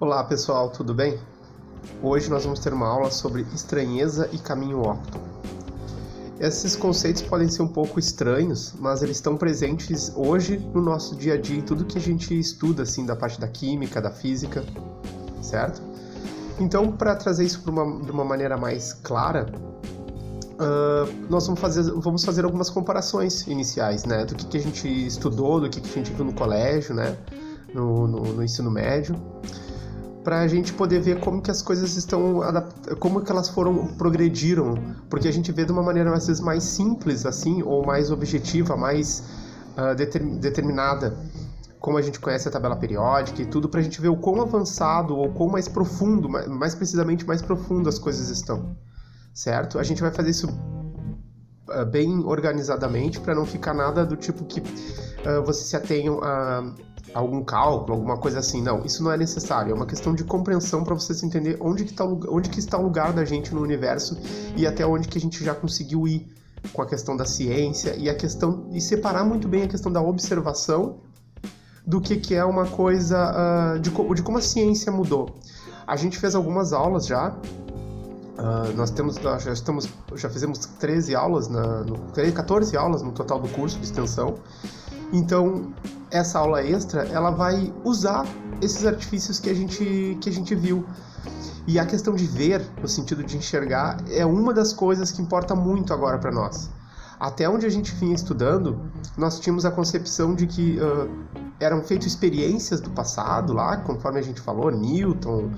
Olá pessoal, tudo bem? Hoje nós vamos ter uma aula sobre estranheza e caminho óptimo. Esses conceitos podem ser um pouco estranhos, mas eles estão presentes hoje no nosso dia a dia, em tudo que a gente estuda, assim, da parte da química, da física, certo? Então, para trazer isso de uma maneira mais clara, nós vamos fazer algumas comparações iniciais, né? Do que a gente estudou, do que a gente viu no colégio, né? No ensino médio, para a gente poder ver como que as coisas como que elas progrediram, porque a gente vê de uma maneira às vezes mais simples assim, ou mais objetiva, mais determinada, como a gente conhece a tabela periódica e tudo, para a gente ver o quão avançado ou quão mais profundo, mais precisamente mais profundo as coisas estão, certo? A gente vai fazer isso bem organizadamente, para não ficar nada do tipo que vocês se atenham a algum cálculo, alguma coisa assim. Não, isso não é necessário, é uma questão de compreensão para vocês entenderem onde que está o lugar da gente no universo e até onde que a gente já conseguiu ir com a questão da ciência e separar muito bem a questão da observação do que é uma coisa de como a ciência mudou. A gente fez algumas aulas já. Já fizemos 13 aulas, 14 aulas no total do curso de extensão. Então, essa aula extra, ela vai usar esses artifícios que a gente viu. E a questão de ver, no sentido de enxergar, é uma das coisas que importa muito agora para nós. Até onde a gente vinha estudando, nós tínhamos a concepção de que eram feitas experiências do passado lá, conforme a gente falou, Newton,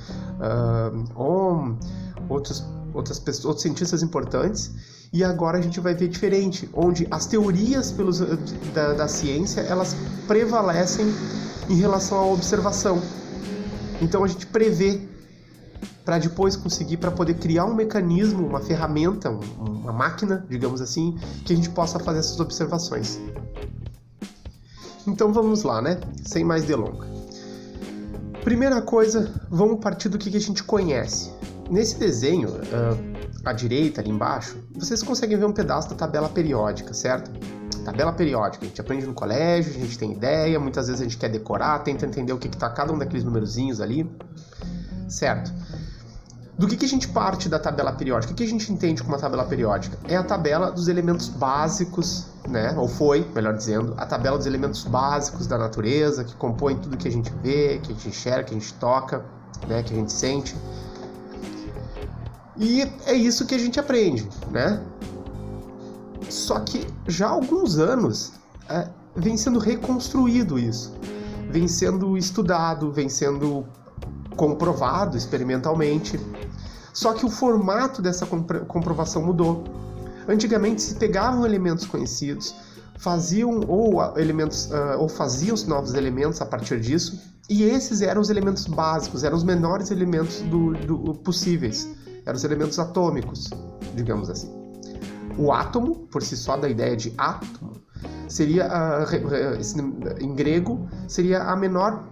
Ohm, outros cientistas importantes, e agora a gente vai ver diferente, onde as teorias da ciência, elas prevalecem em relação à observação. Então a gente prevê para depois conseguir, para poder criar um mecanismo, uma ferramenta, uma máquina, digamos assim, que a gente possa fazer essas observações. Então vamos lá, né? Sem mais delongas. Primeira coisa, vamos partir do que a gente conhece. Nesse desenho, à direita, ali embaixo, vocês conseguem ver um pedaço da tabela periódica, certo? Tabela periódica, a gente aprende no colégio, a gente tem ideia, muitas vezes a gente quer decorar, tenta entender o que está cada um daqueles numerozinhos ali, certo? Do que a gente parte da tabela periódica? O que a gente entende como uma tabela periódica? É a tabela dos elementos básicos, né? Ou foi, melhor dizendo, a tabela dos elementos básicos da natureza, que compõem tudo que a gente vê, que a gente enxerga, que a gente toca, né? Que a gente sente. E é isso que a gente aprende, né? Só que já há alguns anos vem sendo reconstruído isso, vem sendo estudado, vem sendo comprovado experimentalmente. Só que o formato dessa comprovação mudou. Antigamente se pegavam elementos conhecidos, faziam novos elementos a partir disso, e esses eram os elementos básicos, eram os menores elementos possíveis. Eram os elementos atômicos, digamos assim. O átomo, por si só, da ideia de átomo, seria, em grego, seria a menor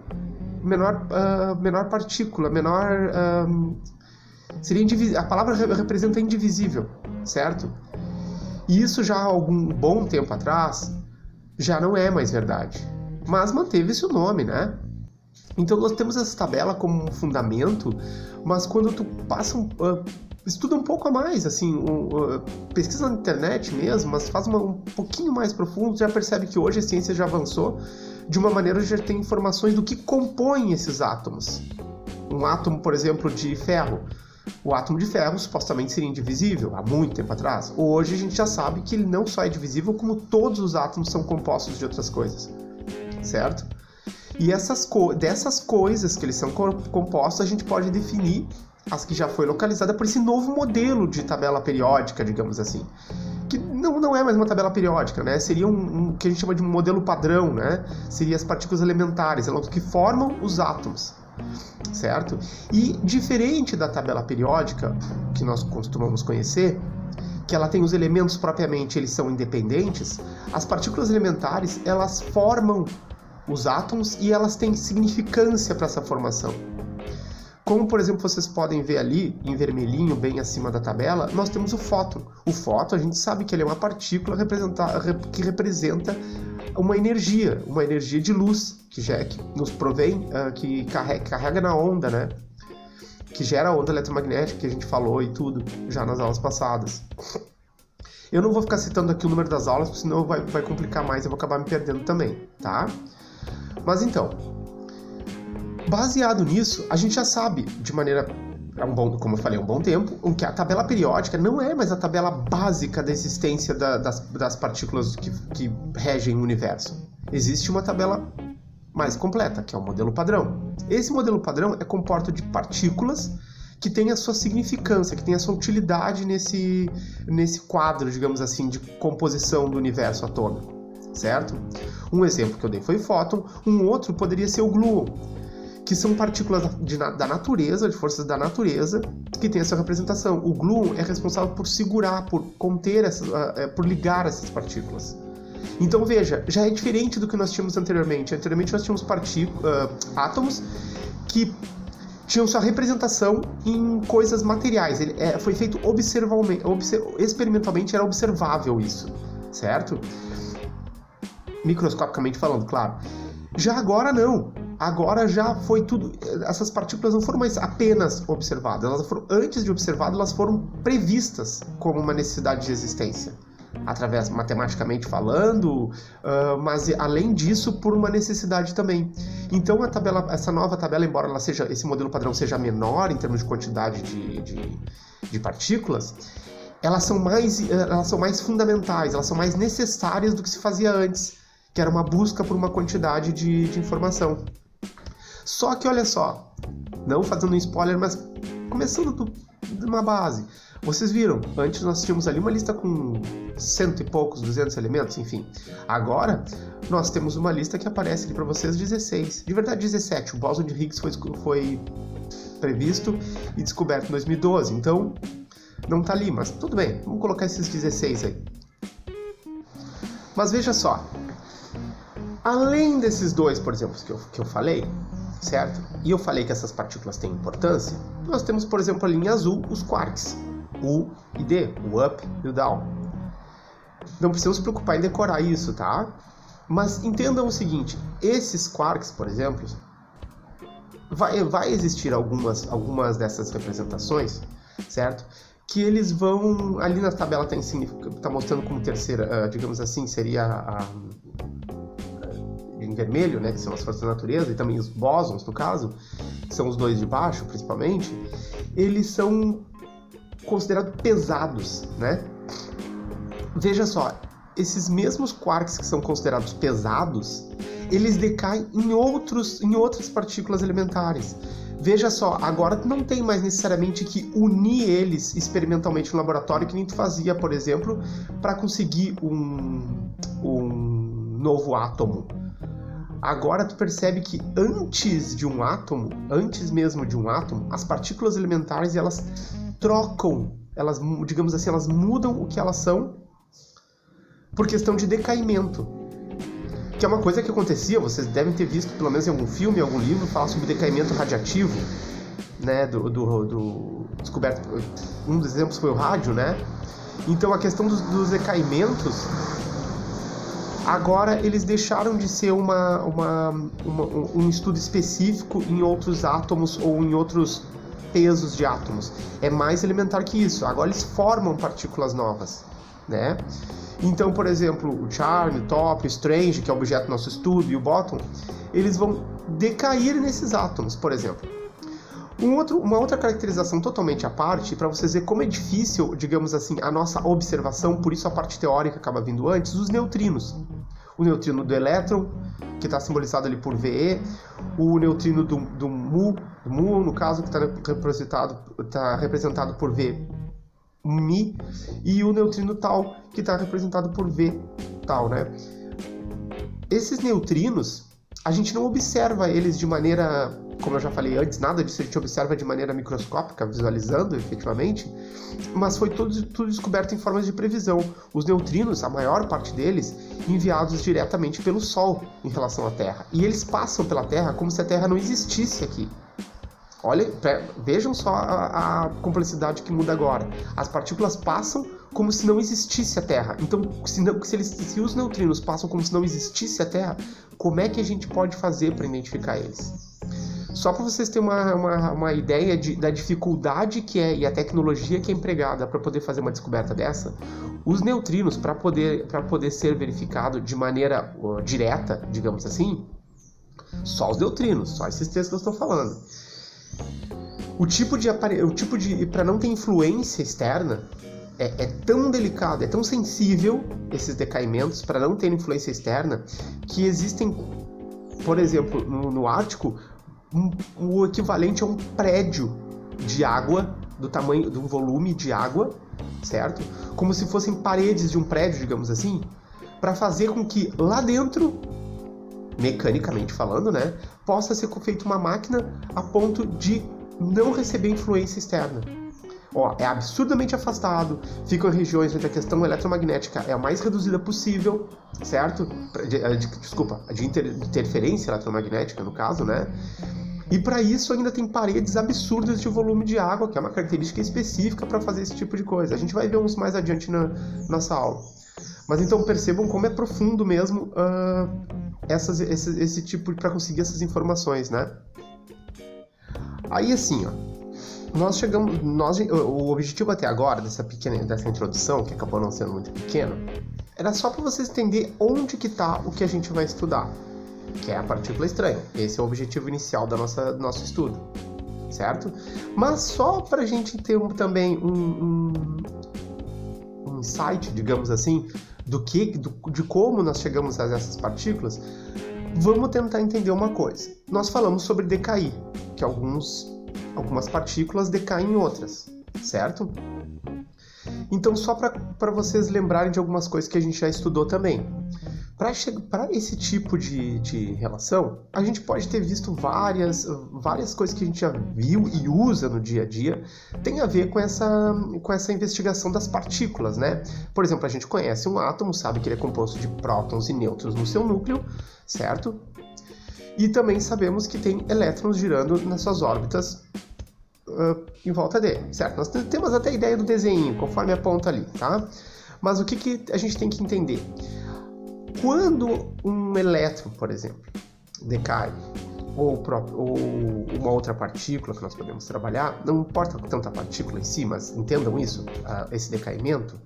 partícula, a palavra representa indivisível, certo? E isso já há algum bom tempo atrás já não é mais verdade, mas manteve-se o nome, né? Então nós temos essa tabela como um fundamento, mas quando tu estuda um pouco a mais, assim, pesquisa na internet mesmo, mas faz um pouquinho mais profundo, já percebe que hoje a ciência já avançou de uma maneira que já tem informações do que compõem esses átomos. Um átomo, por exemplo, de ferro. O átomo de ferro supostamente seria indivisível há muito tempo atrás. Hoje a gente já sabe que ele não só é divisível, como todos os átomos são compostos de outras coisas, certo? E dessas coisas que eles são compostos, a gente pode definir as que já foi localizada por esse novo modelo de tabela periódica, digamos assim. Que não é mais uma tabela periódica, né? Seria um que a gente chama de um modelo padrão, né? Seria as partículas elementares, elas que formam os átomos, certo? E diferente da tabela periódica, que nós costumamos conhecer, que ela tem os elementos propriamente, eles são independentes, as partículas elementares, elas formam os átomos e elas têm significância para essa formação. Como, por exemplo, vocês podem ver ali, em vermelhinho, bem acima da tabela, nós temos o fóton. O fóton, a gente sabe que ele é uma partícula que representa uma energia de luz que nos provém, que carrega na onda, né? Que gera a onda eletromagnética que a gente falou e tudo já nas aulas passadas. Eu não vou ficar citando aqui o número das aulas, porque senão vai complicar mais, eu vou acabar me perdendo também, tá? Mas então, baseado nisso, a gente já sabe de maneira, como eu falei, um bom tempo, que a tabela periódica não é mais a tabela básica da existência das partículas que regem o universo. Existe uma tabela mais completa, que é o modelo padrão. Esse modelo padrão é composto de partículas que tem a sua significância, que tem a sua utilidade nesse quadro, digamos assim, de composição do universo atômico, certo? Um exemplo que eu dei foi o fóton, um outro poderia ser o gluon, que são partículas da natureza, de forças da natureza, que tem a sua representação. O gluon é responsável por segurar, por conter, por ligar essas partículas. Então veja, já é diferente do que nós tínhamos anteriormente. Anteriormente nós tínhamos átomos que tinham sua representação em coisas materiais. Foi feito experimentalmente, era observável isso, certo? Microscopicamente falando, claro. Já agora não. Agora já foi tudo. Essas partículas não foram mais apenas observadas. Antes de observadas, elas foram previstas como uma necessidade de existência. Através, matematicamente falando, mas além disso, por uma necessidade também. Então, essa nova tabela, embora esse modelo padrão seja menor em termos de quantidade de partículas, elas são mais fundamentais, elas são mais necessárias do que se fazia antes, que era uma busca por uma quantidade de informação. Só que, olha só, não fazendo um spoiler, mas começando de uma base. Vocês viram, antes nós tínhamos ali uma lista com 100 e poucos, 200 elementos, enfim. Agora, nós temos uma lista que aparece ali para vocês 16. De verdade, 17. O bóson de Higgs foi previsto e descoberto em 2012. Então, não está ali, mas tudo bem. Vamos colocar esses 16 aí. Mas veja só. Além desses dois, por exemplo, que eu falei, certo? E eu falei que essas partículas têm importância. Nós temos, por exemplo, a linha azul, os quarks. U e D, o up e o down. Não precisamos se preocupar em decorar isso, tá? Mas entendam o seguinte, esses quarks, por exemplo, vai existir algumas dessas representações, certo? Que eles vão, ali na tabela está mostrando como terceira, digamos assim, seria em vermelho, né, que são as forças da natureza, e também os bósons, no caso, que são os dois de baixo, principalmente, eles são considerados pesados, né? Veja só, esses mesmos quarks que são considerados pesados, eles decaem em outras partículas elementares. Veja só, agora tu não tem mais necessariamente que unir eles experimentalmente no laboratório, que nem tu fazia, por exemplo, para conseguir um novo átomo. Agora tu percebe que antes mesmo de um átomo, as partículas elementares, elas trocam, digamos assim, elas mudam o que elas são por questão de decaimento. Que é uma coisa que acontecia, vocês devem ter visto, pelo menos em algum filme, em algum livro, falar sobre decaimento radiativo, né, do descoberto. Um dos exemplos foi o rádio, né? Então a questão dos decaimentos, agora eles deixaram de ser um estudo específico em outros átomos ou em outros pesos de átomos. É mais elementar que isso. Agora eles formam partículas novas, né? Então, por exemplo, o Charme, o Top, o Strange, que é o objeto do nosso estudo, e o Bottom, eles vão decair nesses átomos, por exemplo. Uma outra caracterização totalmente à parte, para vocês verem como é difícil, digamos assim, a nossa observação, por isso a parte teórica acaba vindo antes, os neutrinos. O neutrino do elétron, que está simbolizado ali por VE, o neutrino do mu, no caso, que está representado por V Mi, e o neutrino tal, que está representado por V tal, né? Esses neutrinos, a gente não observa eles de maneira, como eu já falei antes, nada disso a gente observa de maneira microscópica, visualizando efetivamente, mas foi tudo descoberto em formas de previsão. Os neutrinos, a maior parte deles, enviados diretamente pelo Sol em relação à Terra. E eles passam pela Terra como se a Terra não existisse aqui. Vejam só a complexidade que muda agora. As partículas passam como se não existisse a Terra. Então, se os neutrinos passam como se não existisse a Terra, como é que a gente pode fazer para identificar eles? Só para vocês terem uma ideia da dificuldade que é e a tecnologia que é empregada para poder fazer uma descoberta dessa, os neutrinos, para poder ser verificado de maneira direta, digamos assim, só os neutrinos, só esses textos que eu estou falando. Para não ter influência externa, é tão delicado, é tão sensível esses decaimentos para não ter influência externa, que existem, por exemplo, no Ártico, o equivalente a um prédio de água, do tamanho de um volume de água, certo? Como se fossem paredes de um prédio, digamos assim, para fazer com que lá dentro, mecanicamente falando, né, possa ser feita uma máquina a ponto de não receber influência externa. É absurdamente afastado, ficam em regiões onde a questão eletromagnética é a mais reduzida possível, certo? De interferência eletromagnética, no caso, né? E para isso ainda tem paredes absurdas de volume de água, que é uma característica específica para fazer esse tipo de coisa. A gente vai ver uns mais adiante na nossa aula. Mas então percebam como é profundo mesmo esse tipo para conseguir essas informações, né? Aí assim, o objetivo até agora dessa introdução, que acabou não sendo muito pequena, era só para vocês entenderem onde que está o que a gente vai estudar, que é a partícula estranha. Esse é o objetivo inicial do nosso estudo, certo? Mas só para a gente ter também um insight, digamos assim, de como nós chegamos a essas partículas, vamos tentar entender uma coisa. Nós falamos sobre decair, que algumas partículas decaem em outras, certo? Então, só para vocês lembrarem de algumas coisas que a gente já estudou também. Para esse tipo de relação, a gente pode ter visto várias coisas que a gente já viu e usa no dia a dia, tem a ver com essa investigação das partículas, né? Por exemplo, a gente conhece um átomo, sabe que ele é composto de prótons e nêutrons no seu núcleo, certo? E também sabemos que tem elétrons girando nas suas órbitas em volta dele, certo? Nós temos até a ideia do desenho, conforme aponta ali, tá? Mas o que a gente tem que entender? Quando um elétron, por exemplo, decai, ou uma outra partícula que nós podemos trabalhar, não importa tanto a partícula em si, mas entendam isso, esse decaimento,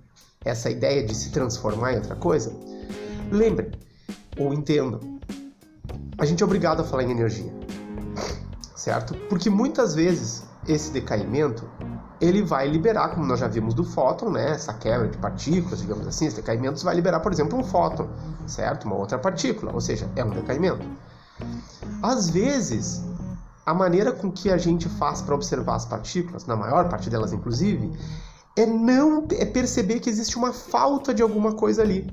essa ideia de se transformar em outra coisa, lembrem, ou entendam, a gente é obrigado a falar em energia, certo? Porque muitas vezes esse decaimento, ele vai liberar, como nós já vimos do fóton, né? Essa quebra de partículas, digamos assim, esse decaimento vai liberar, por exemplo, um fóton, certo? Uma outra partícula, ou seja, é um decaimento. Às vezes, a maneira com que a gente faz para observar as partículas, na maior parte delas inclusive, é perceber que existe uma falta de alguma coisa ali,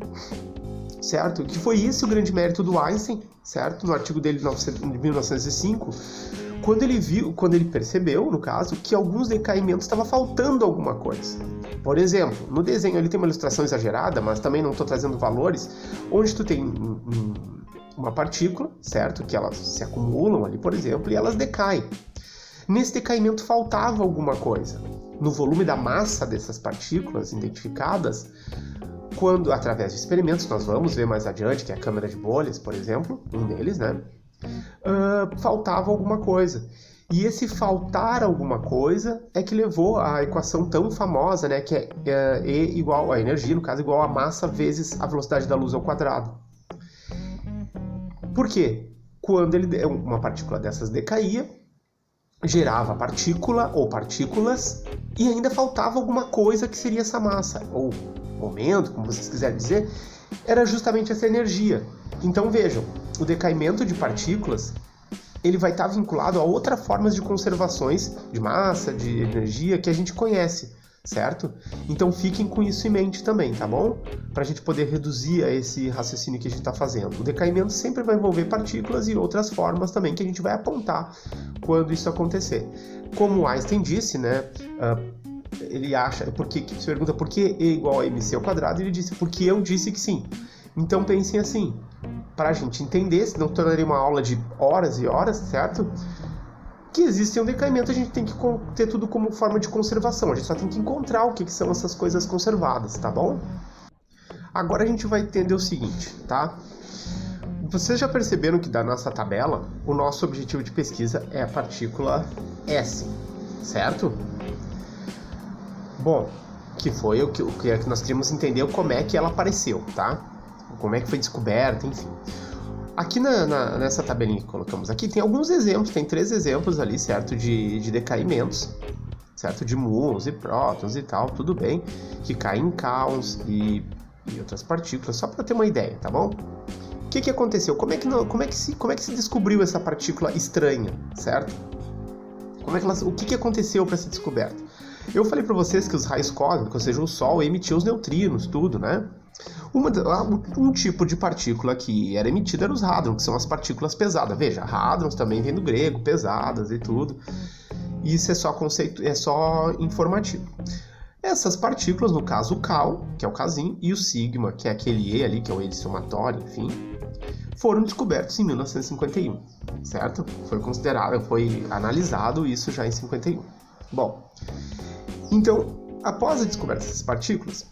certo? Que foi esse o grande mérito do Einstein, certo? No artigo dele de 1905, quando ele percebeu, no caso, que alguns decaimentos estava faltando alguma coisa. Por exemplo, no desenho ele tem uma ilustração exagerada, mas também não estou trazendo valores, onde tu tem uma partícula, certo? Que elas se acumulam ali, por exemplo, e elas decaem. Nesse decaimento faltava alguma coisa. No volume da massa dessas partículas identificadas, quando, através de experimentos, nós vamos ver mais adiante, que é a câmara de bolhas, por exemplo, um deles, né? Faltava alguma coisa. E esse faltar alguma coisa é que levou à equação tão famosa, né? Que é E igual a energia, no caso, igual a massa vezes a velocidade da luz ao quadrado. Por quê? Quando uma partícula dessas decaía, gerava partícula ou partículas e ainda faltava alguma coisa que seria essa massa, ou momento, como vocês quiserem dizer, era justamente essa energia. Então vejam, o decaimento de partículas, ele vai estar vinculado a outras formas de conservações de massa, de energia que a gente conhece, certo? Então fiquem com isso em mente também, tá bom? Para a gente poder reduzir a esse raciocínio que a gente está fazendo. O decaimento sempre vai envolver partículas e outras formas também que a gente vai apontar quando isso acontecer. Como Einstein disse, né? Ele acha, se pergunta por que E igual a mc ao quadrado, ele disse, porque eu disse que sim. Então pensem assim, para a gente entender, senão tornaria uma aula de horas e horas, certo? que existe um decaimento, a gente tem que ter tudo como forma de conservação. A gente só tem que encontrar o que são essas coisas conservadas, tá bom? Agora a gente vai entender o seguinte, tá? Vocês já perceberam que da nossa tabela, o nosso objetivo de pesquisa é a partícula S, certo? Bom, que foi o que nós queríamos entender como é que ela apareceu, tá? Como é que foi descoberta, enfim. Aqui nessa tabelinha que colocamos aqui, tem alguns exemplos, tem 3 exemplos ali, certo? De decaimentos, certo? De muons e prótons e tal, tudo bem, que caem em cáons e outras partículas, só para ter uma ideia, tá bom? O que aconteceu? Como é que se descobriu essa partícula estranha, certo? O que aconteceu para ser descoberta? Eu falei para vocês que os raios cósmicos, ou seja, o Sol, emitia os neutrinos, tudo, né? Um tipo de partícula que era emitida era os hadrons, que são as partículas pesadas. Veja, hadrons também vem do grego, pesadas e tudo. Isso é só conceito, é só informativo. Essas partículas, no caso o Cal, que é o casinho, e o sigma, que é aquele E ali, que é o E somatório, enfim, foram descobertos em 1951, certo? Foi analisado isso já em 51. Bom, então, após a descoberta dessas partículas,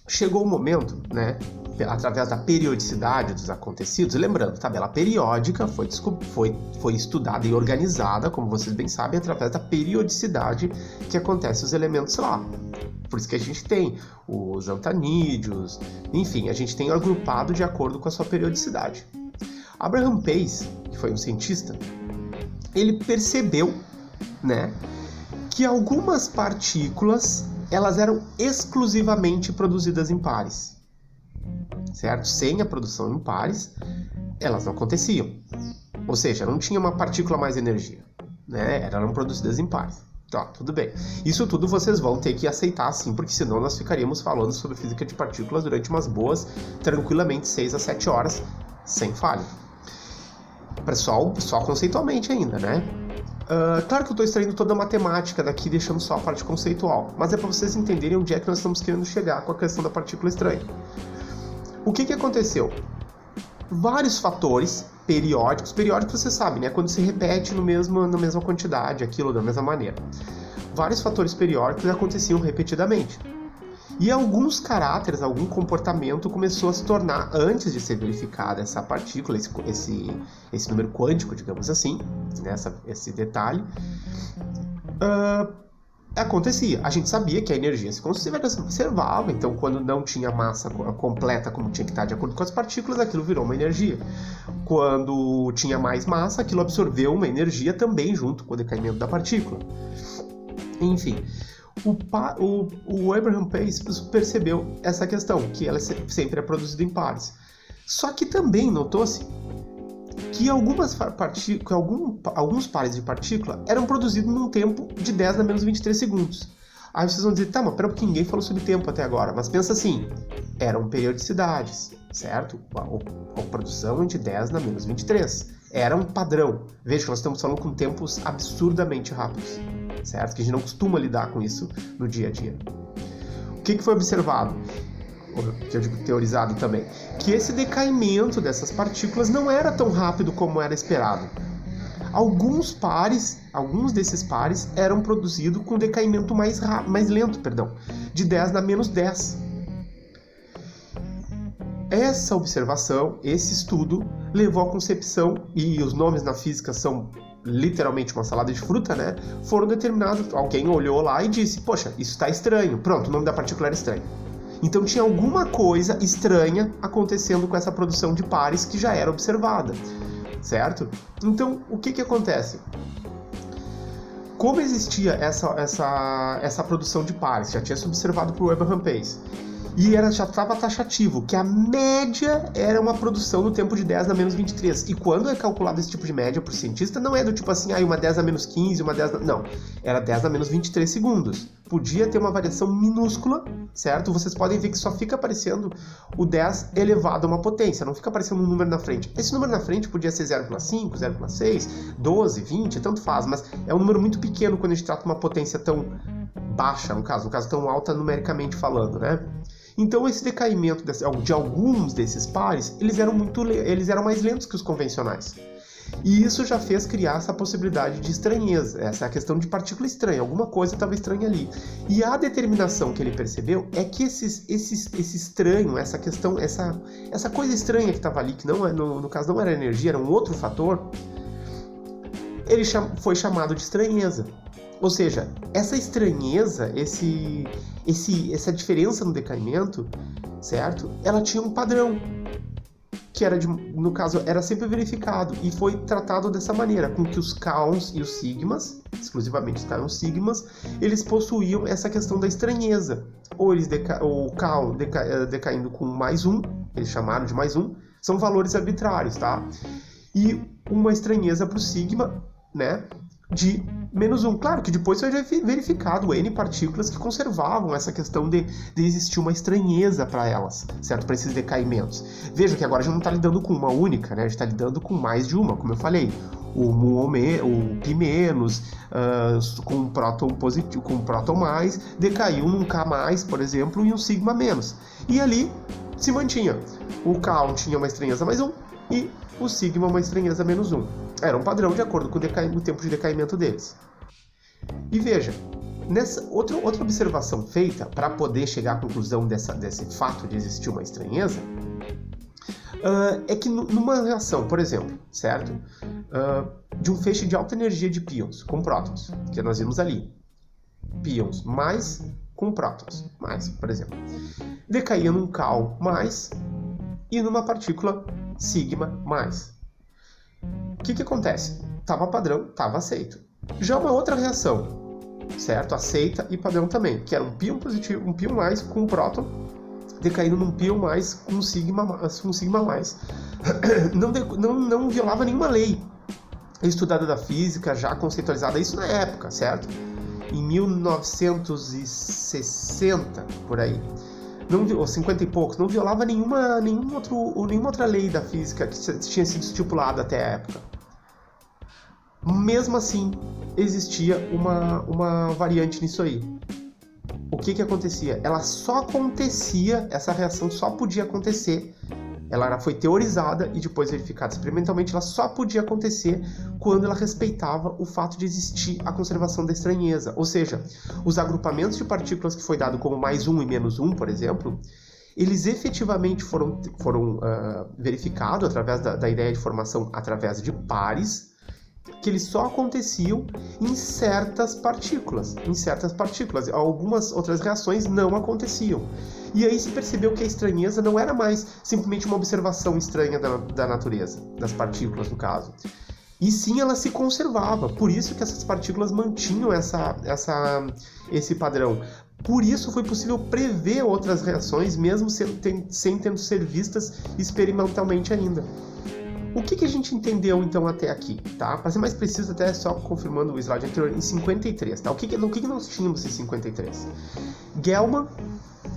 chegou o momento, né, através da periodicidade dos acontecidos, lembrando, tabela periódica foi estudada e organizada, como vocês bem sabem, através da periodicidade que acontece os elementos lá. Por isso que a gente tem os antanídeos, enfim, a gente tem agrupado de acordo com a sua periodicidade. Abraham Pace, que foi um cientista, ele percebeu, né, que algumas partículas elas eram exclusivamente produzidas em pares, certo? Sem a produção em pares, elas não aconteciam. Ou seja, não tinha uma partícula mais energia, né? Eram produzidas em pares. Tá, tudo bem. Isso tudo vocês vão ter que aceitar sim, porque senão nós ficaríamos falando sobre física de partículas durante umas boas, tranquilamente 6 a 7 horas, sem falha. Pessoal, só conceitualmente ainda, né? Claro que eu estou extraindo toda a matemática daqui, deixando só a parte conceitual, mas é para vocês entenderem onde é que nós estamos querendo chegar com a questão da partícula estranha. O que aconteceu? Vários fatores periódicos vocês sabem, né? Quando se repete na mesma quantidade, aquilo da mesma maneira. Vários fatores periódicos aconteciam repetidamente. E alguns caráteres, algum comportamento começou a se tornar, antes de ser verificada essa partícula, esse número quântico, digamos assim, né, esse detalhe, acontecia. A gente sabia que a energia se conservava, então quando não tinha massa completa como tinha que estar de acordo com as partículas, aquilo virou uma energia. Quando tinha mais massa, aquilo absorveu uma energia também junto com o decaimento da partícula. Enfim, o Abraham Pace percebeu essa questão, que ela sempre é produzida em pares. Só que também notou-se que alguns pares de partícula eram produzidos num tempo de 10 a menos 23 segundos. Aí vocês vão dizer, tá, mas pera, porque ninguém falou sobre tempo até agora. Mas pensa assim, eram periodicidades, certo? A produção de 10 a menos 23. Era um padrão. Veja que nós estamos falando com tempos absurdamente rápidos, certo? Que a gente não costuma lidar com isso no dia a dia. O que foi observado? Que eu digo teorizado também, que esse decaimento dessas partículas não era tão rápido como era esperado. Alguns desses pares eram produzidos com decaimento mais lento, de 10 a menos 10. Essa observação, esse estudo, levou à concepção, e os nomes na física são literalmente uma salada de fruta, né? Foram determinados, alguém olhou lá e disse, poxa, isso está estranho. Pronto, o nome da partícula era estranho. Então tinha alguma coisa estranha acontecendo com essa produção de pares que já era observada, certo? Então, o que acontece? Como existia essa produção de pares, já tinha sido observado por Abraham Pace, e já estava taxativo, que a média era uma produção no tempo de 10 a menos 23. E quando é calculado esse tipo de média por cientista, não é do tipo assim, uma 10 a menos 15, uma 10 a... Não, era 10 a menos 23 segundos. Podia ter uma variação minúscula, certo? Vocês podem ver que só fica aparecendo o 10 elevado a uma potência, não fica aparecendo um número na frente. Esse número na frente podia ser 0,5, 0,6, 12, 20, tanto faz, mas é um número muito pequeno quando a gente trata uma potência tão baixa, no caso tão alta numericamente falando, né? Então esse decaimento de alguns desses pares, eles eram mais lentos que os convencionais. E isso já fez criar essa possibilidade de estranheza, essa questão de partícula estranha, alguma coisa estava estranha ali. E a determinação que ele percebeu é que esse estranho, essa questão, essa coisa estranha que estava ali, que não, no caso não era energia, era um outro fator, ele foi chamado de estranheza. Ou seja, essa estranheza, essa diferença no decaimento, certo? Ela tinha um padrão, que era, no caso, era sempre verificado e foi tratado dessa maneira, com que os kaons e os sigmas, exclusivamente os kaons e sigmas, eles possuíam essa questão da estranheza. Ou o kaon decaindo com +1, eles chamaram de +1, são valores arbitrários, tá? E uma estranheza para o sigma, né, de -1. Claro que depois foi verificado N partículas que conservavam essa questão de existir uma estranheza para elas, certo? Para esses decaimentos. Veja que agora a gente não está lidando com uma única, né? A gente está lidando com mais de uma, como eu falei. O P-, com um próton positivo, com um próton mais, decaiu num K+, por exemplo, e um sigma menos. E ali se mantinha. O K tinha uma estranheza +1 e o sigma uma estranheza -1. Era um padrão de acordo com o tempo de decaimento deles. E veja, nessa outra observação feita para poder chegar à conclusão desse fato de existir uma estranheza, é que numa reação, por exemplo, certo? De um feixe de alta energia de píons com prótons, que nós vimos ali, píons mais com prótons mais, por exemplo, decaía num Cal mais e numa partícula sigma mais. O que acontece? Tava padrão, tava aceito. Já uma outra reação, certo? Aceita e padrão também, que era um pion positivo, um pion mais com um próton decaindo num pion mais com um sigma mais. Não violava nenhuma lei estudada da física, já conceitualizada, isso na época, certo? Em 1960, por aí. Ou 50 e poucos, não violava nenhuma outra lei da física que tinha sido estipulada até a época. Mesmo assim, existia uma variante nisso aí. O que acontecia? Ela só acontecia, essa reação só podia acontecer, ela foi teorizada e depois verificada experimentalmente, ela só podia acontecer quando ela respeitava o fato de existir a conservação da estranheza. Ou seja, os agrupamentos de partículas que foi dado como +1 e -1, por exemplo, eles efetivamente foram verificados através da ideia de formação através de pares, que eles só aconteciam em certas partículas. Algumas outras reações não aconteciam. E aí se percebeu que a estranheza não era mais simplesmente uma observação estranha da natureza, das partículas no caso. E sim, ela se conservava. Por isso que essas partículas mantinham esse padrão. Por isso foi possível prever outras reações, mesmo sem tendo ser vistas experimentalmente ainda. O que a gente entendeu então até aqui, tá? Para ser mais preciso, até só confirmando o slide anterior, em 53, tá? O que nós tínhamos em 53? Gell-Mann,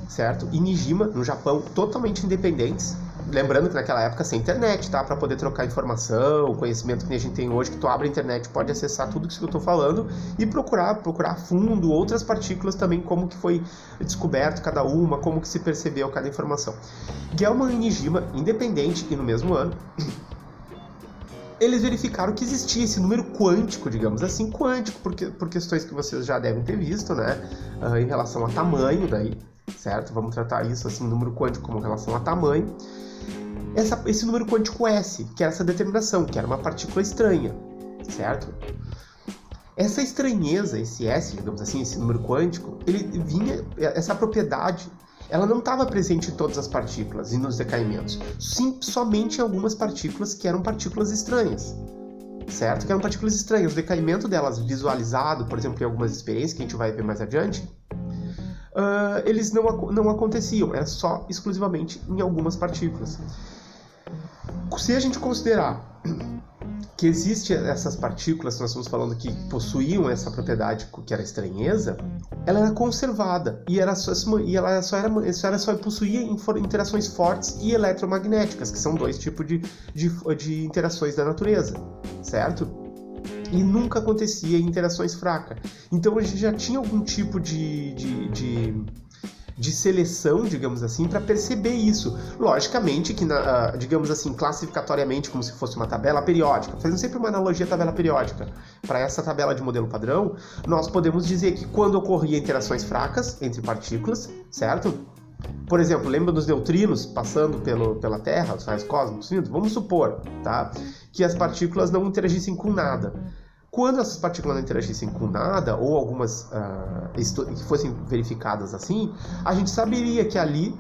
certo? E Nijima, no Japão, totalmente independentes. Lembrando que naquela época sem internet, tá? Para poder trocar informação, conhecimento que a gente tem hoje, que tu abre a internet, pode acessar tudo isso que eu estou falando e procurar a fundo outras partículas também, como que foi descoberto cada uma, como que se percebeu cada informação. Gell-Mann e Nijima, independente e no mesmo ano, eles verificaram que existia esse número quântico, digamos assim, quântico, por questões que vocês já devem ter visto, né? Em relação a tamanho daí, certo? Vamos tratar isso assim, número quântico como relação a tamanho. Esse número quântico S, que era essa determinação, que era uma partícula estranha, certo? Essa estranheza, esse S, digamos assim, esse número quântico, essa propriedade, ela não estava presente em todas as partículas e nos decaimentos, somente em algumas partículas que eram partículas estranhas, certo? Que eram partículas estranhas. O decaimento delas visualizado, por exemplo, em algumas experiências que a gente vai ver mais adiante, eles não aconteciam, era só exclusivamente em algumas partículas. Se a gente considerar que existem essas partículas que nós estamos falando que possuíam essa propriedade que era estranheza, ela era conservada e ela só possuía interações fortes e eletromagnéticas, que são dois tipos de interações da natureza, certo? E nunca acontecia em interações fracas. Então a gente já tinha algum tipo de de seleção, digamos assim, para perceber isso. Logicamente que, digamos assim, classificatoriamente, como se fosse uma tabela periódica, fazendo sempre uma analogia à tabela periódica, para essa tabela de modelo padrão, nós podemos dizer que quando ocorria interações fracas entre partículas, certo? Por exemplo, lembra dos neutrinos passando pela Terra, os raios cósmicos? Vamos supor, tá, que as partículas não interagissem com nada. Quando essas partículas não interagissem com nada, ou algumas que fossem verificadas assim, a gente saberia que ali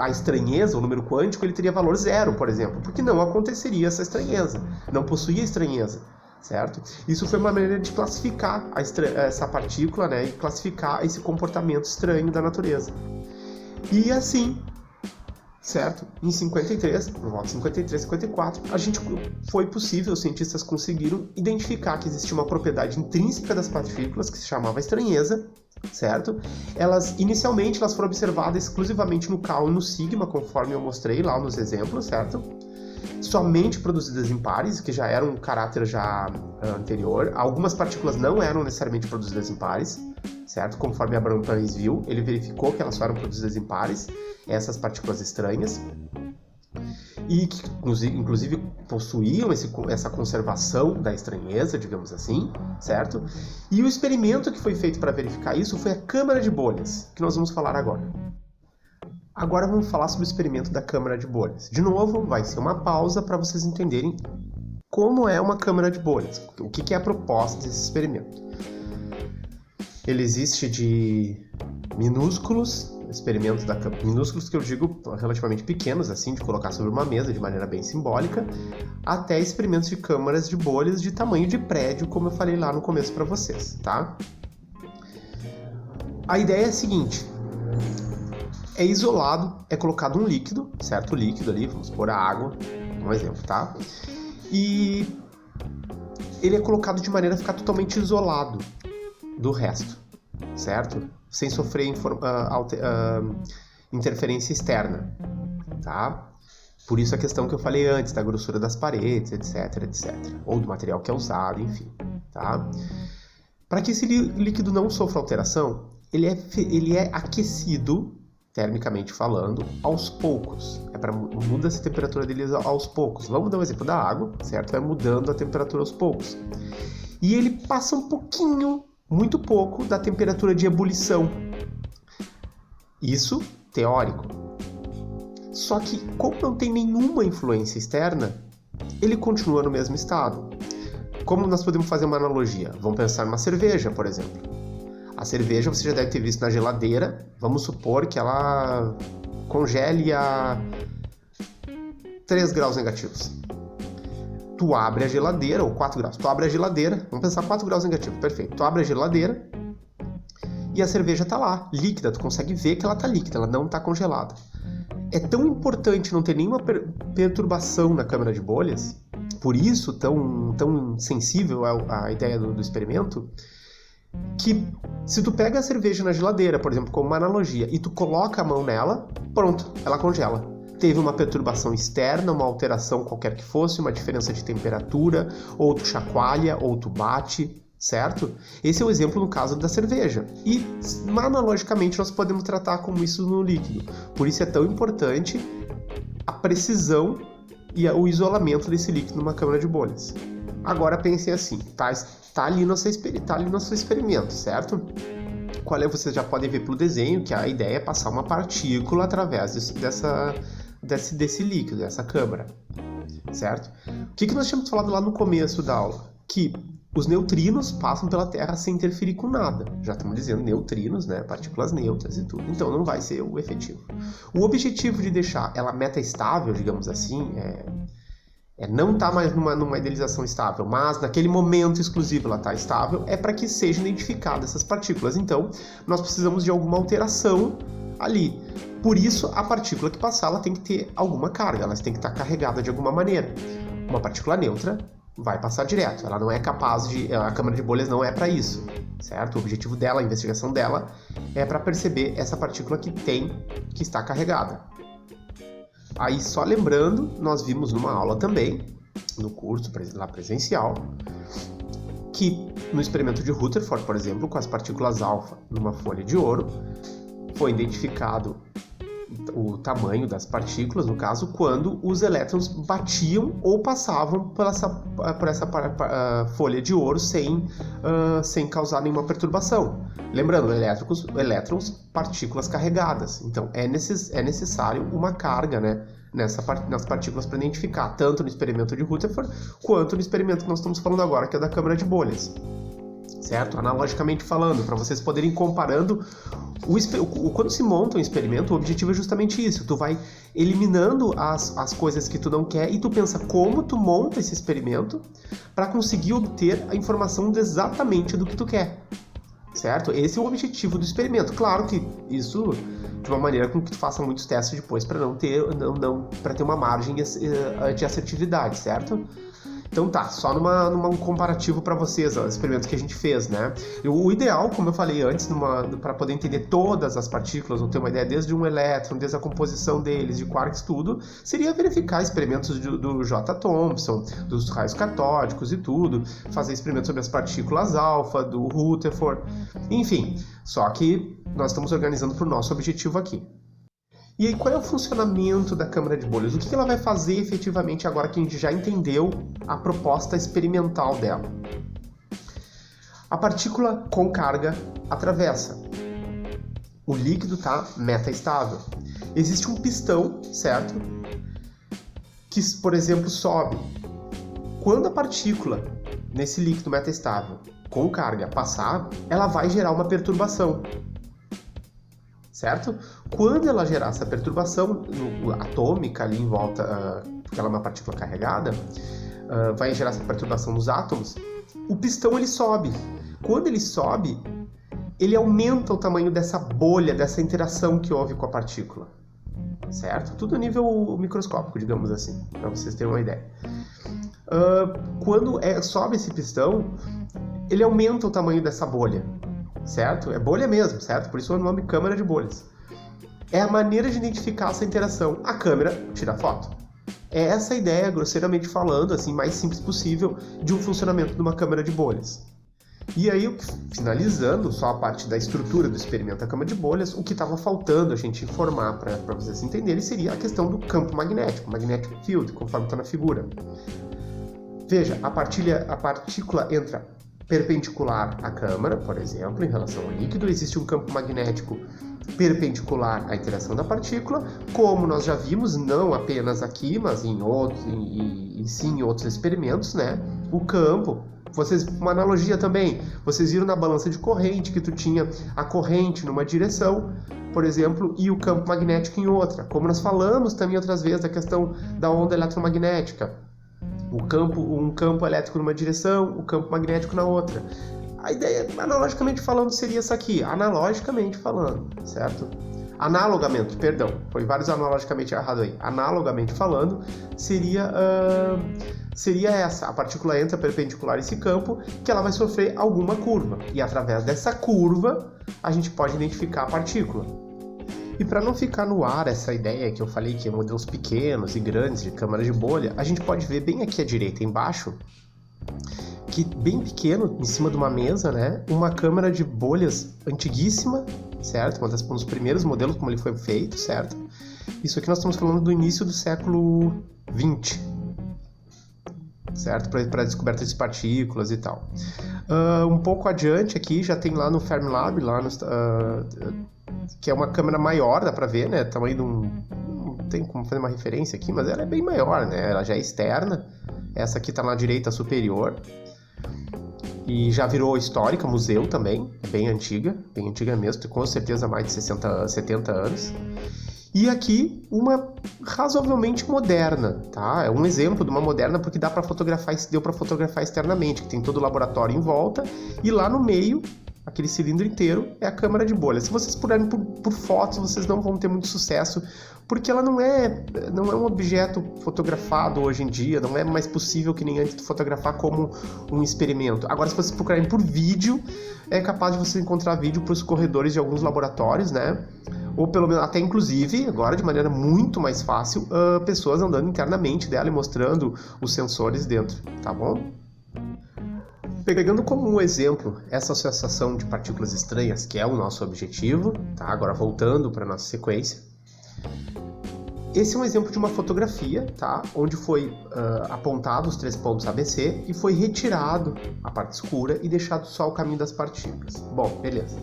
a estranheza, o número quântico, ele teria valor zero, por exemplo, porque não aconteceria essa estranheza, não possuía estranheza, certo? Isso foi uma maneira de classificar essa partícula, né, e classificar esse comportamento estranho da natureza. E assim, certo? Em 53, no volta 53, 54, foi possível, os cientistas conseguiram identificar que existia uma propriedade intrínseca das partículas que se chamava estranheza, certo? Inicialmente elas foram observadas exclusivamente no Cal e no Sigma, conforme eu mostrei lá nos exemplos, certo? Somente produzidas em pares, que já era um caráter anterior. Algumas partículas não eram necessariamente produzidas em pares, certo? Conforme Abraham Paris viu, ele verificou que elas só eram produzidas em pares, essas partículas estranhas, e que inclusive possuíam essa conservação da estranheza, digamos assim, certo? E o experimento que foi feito para verificar isso foi a câmara de bolhas, que nós vamos falar agora. Agora vamos falar sobre o experimento da câmara de bolhas. De novo, vai ser uma pausa para vocês entenderem como é uma câmara de bolhas, o que é a proposta desse experimento. Ele existe de minúsculos experimentos minúsculos que eu digo relativamente pequenos, assim, de colocar sobre uma mesa de maneira bem simbólica, até experimentos de câmaras de bolhas de tamanho de prédio, como eu falei lá no começo para vocês, tá? A ideia é a seguinte: é isolado, é colocado um líquido, certo? O líquido ali, vamos pôr a água, um exemplo, tá? E ele é colocado de maneira a ficar totalmente isolado do resto, certo? Sem sofrer interferência externa, tá? Por isso a questão que eu falei antes, da grossura das paredes, etc, etc. Ou do material que é usado, enfim, tá? Para que esse líquido não sofra alteração, ele é aquecido, termicamente falando, aos poucos. Muda-se a temperatura dele aos poucos. Vamos dar um exemplo da água, certo? Vai mudando a temperatura aos poucos. E ele passa um pouquinho, muito pouco, da temperatura de ebulição. Isso teórico. Só que, como não tem nenhuma influência externa, ele continua no mesmo estado. Como nós podemos fazer uma analogia? Vamos pensar numa cerveja, por exemplo. A cerveja você já deve ter visto na geladeira. Vamos supor que ela congele a 3 graus negativos. Tu abre a geladeira, ou 4 graus. Tu abre a geladeira, vamos pensar 4 graus negativos, perfeito. Tu abre a geladeira e a cerveja tá lá, líquida. Tu consegue ver que ela tá líquida, ela não tá congelada. É tão importante não ter nenhuma perturbação na câmara de bolhas, por isso tão sensível à ideia do experimento, que se tu pega a cerveja na geladeira, por exemplo, como uma analogia, e tu coloca a mão nela, pronto, ela congela. Teve uma perturbação externa, uma alteração qualquer que fosse, uma diferença de temperatura, ou tu chacoalha, ou tu bate, certo? Esse é o exemplo no caso da cerveja. E, analogicamente, nós podemos tratar como isso no líquido. Por isso é tão importante a precisão e o isolamento desse líquido numa câmara de bolhas. Agora pensem assim, tá ali no seu experimento, certo? Vocês já podem ver pelo desenho que a ideia é passar uma partícula através desse líquido, dessa câmara, certo? O que nós tínhamos falado lá no começo da aula? Que os neutrinos passam pela Terra sem interferir com nada. Já estamos dizendo neutrinos, né? Partículas neutras e tudo. Então não vai ser o efetivo. O objetivo de deixar ela metaestável, digamos assim, não estar mais numa idealização estável, mas naquele momento exclusivo ela está estável, é para que sejam identificadas essas partículas. Então, nós precisamos de alguma alteração ali. Por isso, a partícula que passar, ela tem que ter alguma carga, ela tem que estar carregada de alguma maneira. Uma partícula neutra vai passar direto, ela não é capaz a câmara de bolhas não é para isso, certo? O objetivo dela, a investigação dela, é para perceber essa partícula que está carregada. Aí, só lembrando, nós vimos numa aula também, no curso lá presencial, que no experimento de Rutherford, por exemplo, com as partículas alfa numa folha de ouro, foi identificado o tamanho das partículas, no caso, quando os elétrons batiam ou passavam por essa folha de ouro sem causar nenhuma perturbação. Lembrando, elétrons, partículas carregadas. Então, é necessário uma carga, né, nas partículas para identificar, tanto no experimento de Rutherford, quanto no experimento que nós estamos falando agora, que é da câmara de bolhas. Certo? Analogicamente falando, para vocês poderem ir comparando, quando se monta um experimento, o objetivo é justamente isso. Tu vai eliminando as coisas que tu não quer e tu pensa como tu monta esse experimento para conseguir obter a informação exatamente do que tu quer. Certo? Esse é o objetivo do experimento. Claro que isso de uma maneira com que tu faça muitos testes depois para para ter uma margem de assertividade, certo? Então tá, só num comparativo para vocês, os experimentos que a gente fez, né? O ideal, como eu falei antes, para poder entender todas as partículas, ou ter uma ideia desde um elétron, desde a composição deles, de quarks, tudo, seria verificar experimentos do J. Thomson, dos raios catódicos e tudo, fazer experimentos sobre as partículas alfa, do Rutherford, enfim. Só que nós estamos organizando para o nosso objetivo aqui. E aí, qual é o funcionamento da câmara de bolhas? O que ela vai fazer efetivamente agora que a gente já entendeu a proposta experimental dela? A partícula com carga atravessa. O líquido está metaestável. Existe um pistão, certo? Que, por exemplo, sobe. Quando a partícula nesse líquido metaestável com carga passar, ela vai gerar uma perturbação. Certo? Quando ela gerar essa perturbação atômica ali em volta, porque ela é uma partícula carregada, vai gerar essa perturbação nos átomos, o pistão ele sobe. Quando ele sobe, ele aumenta o tamanho dessa bolha, dessa interação que houve com a partícula. Certo? Tudo a nível microscópico, digamos assim, para vocês terem uma ideia. Quando sobe esse pistão, ele aumenta o tamanho dessa bolha. Certo? É bolha mesmo, certo? Por isso é o nome câmara de bolhas. É a maneira de identificar essa interação. A câmera tira a foto. É essa a ideia, grosseiramente falando, assim, mais simples possível, de um funcionamento de uma câmara de bolhas. E aí, finalizando só a parte da estrutura do experimento da câmara de bolhas, o que estava faltando a gente informar para vocês entenderem seria a questão do campo magnético, magnetic field, conforme está na figura. Veja, a partícula entra perpendicular à câmara, por exemplo, em relação ao líquido, existe um campo magnético perpendicular à interação da partícula, como nós já vimos, não apenas aqui, mas em outros experimentos, né? O campo, uma analogia também, vocês viram na balança de corrente que tu tinha a corrente numa direção, por exemplo, e o campo magnético em outra, como nós falamos também outras vezes da questão da onda eletromagnética. Um campo elétrico numa direção, o campo magnético na outra. A ideia, analogicamente falando, seria essa aqui. Analogicamente falando, certo? Analogamente, perdão. Foi vários analogicamente errado aí. Analogamente falando, seria essa. A partícula entra perpendicular a esse campo, que ela vai sofrer alguma curva. E através dessa curva, a gente pode identificar a partícula. E para não ficar no ar essa ideia que eu falei que é modelos pequenos e grandes de câmara de bolha, a gente pode ver bem aqui à direita embaixo, que bem pequeno, em cima de uma mesa, né, uma câmara de bolhas antiguíssima, certo? Um dos primeiros modelos como ele foi feito, certo? Isso aqui nós estamos falando do início do século XX, certo? Para a descoberta de partículas e tal. Um pouco adiante aqui já tem lá no Fermilab, que é uma câmera maior, dá pra ver, né? Tamanho de não tem como fazer uma referência aqui, mas ela é bem maior, né? Ela já é externa. Essa aqui tá na direita superior. E já virou histórica, museu também. Bem antiga mesmo, com certeza mais de 70 anos. E aqui, uma razoavelmente moderna, tá? É um exemplo de uma moderna porque deu para fotografar externamente, que tem todo o laboratório em volta, e lá no meio, aquele cilindro inteiro, é a câmara de bolha. Se vocês procurarem por fotos, vocês não vão ter muito sucesso, porque ela não é um objeto fotografado hoje em dia, não é mais possível que nem antes de fotografar como um experimento. Agora, se vocês procurarem por vídeo, é capaz de você encontrar vídeo para os corredores de alguns laboratórios, né? Ou pelo menos, até inclusive, agora de maneira muito mais fácil, pessoas andando internamente dela e mostrando os sensores dentro, tá bom? Pegando como um exemplo essa associação de partículas estranhas, que é o nosso objetivo, tá? Agora voltando para a nossa sequência. Esse é um exemplo de uma fotografia, tá? Onde foi apontado os 3 pontos ABC e foi retirado a parte escura e deixado só o caminho das partículas. Bom, beleza.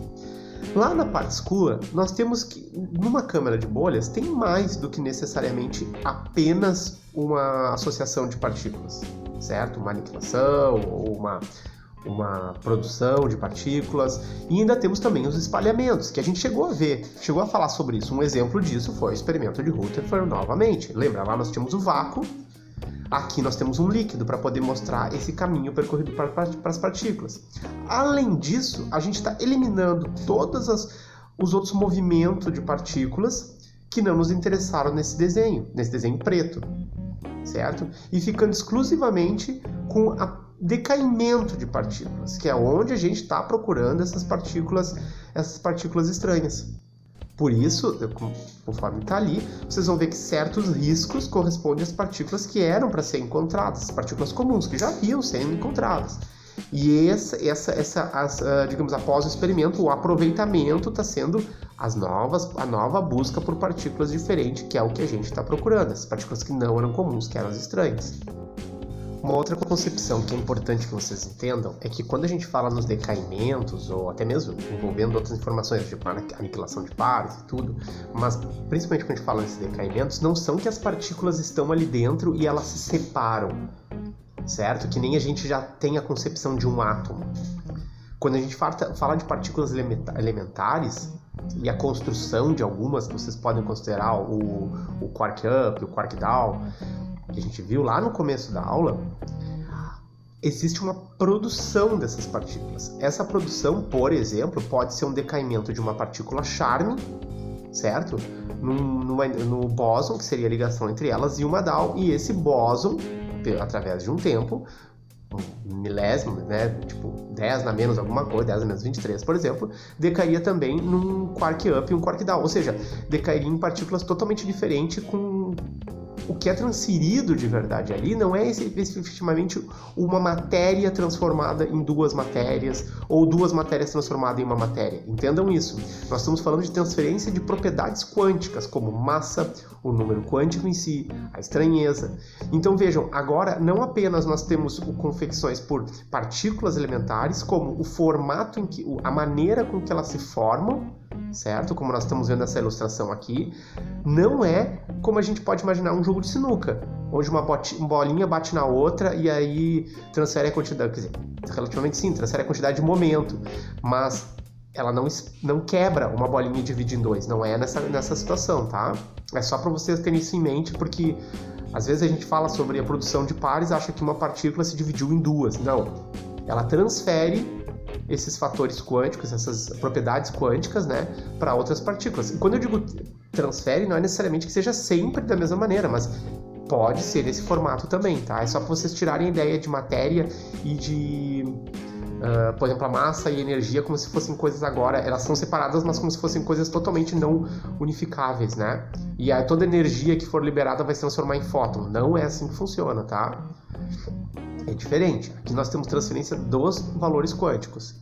Lá na parte escura, nós temos que, numa câmara de bolhas, tem mais do que necessariamente apenas uma associação de partículas, certo? Uma aniquilação ou uma produção de partículas, e ainda temos também os espalhamentos, que a gente chegou a ver, chegou a falar sobre isso. Um exemplo disso foi o experimento de Rutherford novamente. Lembra, lá nós tínhamos o vácuo, aqui nós temos um líquido para poder mostrar esse caminho percorrido para as partículas. Além disso, a gente está eliminando todos os outros movimentos de partículas que não nos interessaram nesse desenho preto, certo? E ficando exclusivamente com o decaimento de partículas, que é onde a gente está procurando essas partículas estranhas. Por isso, conforme está ali, vocês vão ver que certos riscos correspondem às partículas que eram para ser encontradas, as partículas comuns, que já haviam sendo encontradas. E digamos, após o experimento, o aproveitamento está sendo a nova busca por partículas diferentes, que é o que a gente está procurando, essas partículas que não eram comuns, que eram as estranhas. Uma outra concepção que é importante que vocês entendam é que quando a gente fala nos decaimentos, ou até mesmo envolvendo outras informações, tipo aniquilação de pares e tudo, mas principalmente quando a gente fala nesses decaimentos, não são que as partículas estão ali dentro e elas se separam, certo? Que nem a gente já tem a concepção de um átomo. Quando a gente fala de partículas elementares, e a construção de algumas, que vocês podem considerar o quark up, o quark down, que a gente viu lá no começo da aula, existe uma produção dessas partículas. Essa produção, por exemplo, pode ser um decaimento de uma partícula charme, certo? No bóson, que seria a ligação entre elas, e uma down, e esse bóson, através de um tempo, um milésimo, né, tipo 10 na menos alguma coisa, 10 na menos 23, por exemplo, decairia também num quark up e um quark down, ou seja, decairia em partículas totalmente diferentes, com o que é transferido de verdade ali não é efetivamente uma matéria transformada em duas matérias ou duas matérias transformadas em uma matéria. Entendam isso. Nós estamos falando de transferência de propriedades quânticas, como massa, o número quântico em si, a estranheza. Então vejam, agora não apenas nós temos confecções por partículas elementares, como o formato, a maneira com que elas se formam, certo? Como nós estamos vendo nessa ilustração aqui, não é como a gente pode imaginar um jogo de sinuca, onde uma bolinha bate na outra e aí transfere a quantidade, quer dizer, relativamente sim, transfere a quantidade de momento, mas ela não quebra uma bolinha e divide em dois, não é nessa situação, tá? É só para vocês terem isso em mente, porque às vezes a gente fala sobre a produção de pares e acha que uma partícula se dividiu em duas. Não, ela transfere esses fatores quânticos, essas propriedades quânticas, né, para outras partículas. E quando eu digo transfere, não é necessariamente que seja sempre da mesma maneira, mas pode ser nesse formato também, tá? É só para vocês tirarem a ideia de matéria e de, por exemplo, a massa e a energia como se fossem coisas agora, elas são separadas, mas como se fossem coisas totalmente não unificáveis, né? E aí toda energia que for liberada vai se transformar em fóton. Não é assim que funciona, tá? É diferente. Aqui nós temos transferência dos valores quânticos.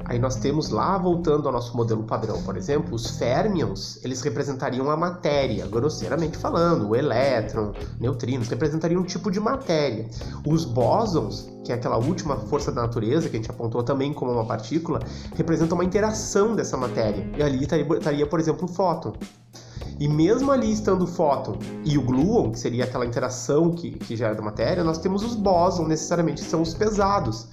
Aí nós temos lá, voltando ao nosso modelo padrão, por exemplo, os férmions, eles representariam a matéria, grosseiramente falando, o elétron, neutrinos, representariam um tipo de matéria. Os bósons, que é aquela última força da natureza, que a gente apontou também como uma partícula, representam uma interação dessa matéria. E ali estaria, por exemplo, o fóton. E mesmo ali estando o fóton e o gluon, que seria aquela interação que gera da matéria, nós temos os bósons, necessariamente, que são os pesados.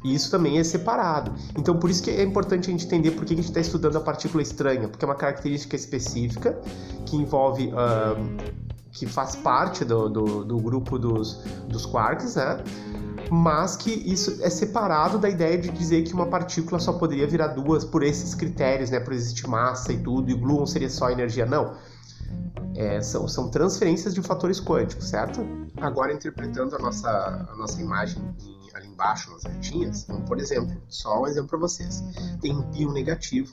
E isso também é separado. Então, por isso que é importante a gente entender por que a gente está estudando a partícula estranha, porque é uma característica específica que envolve, que faz parte do grupo dos quarks, né? Mas que isso é separado da ideia de dizer que uma partícula só poderia virar duas por esses critérios, né? Por existir massa e tudo, e o gluon seria só energia. Não. São transferências de fatores quânticos, certo? Agora, interpretando a nossa imagem ali embaixo, nas retinhas, então, por exemplo, só um exemplo para vocês. Tem um pion negativo,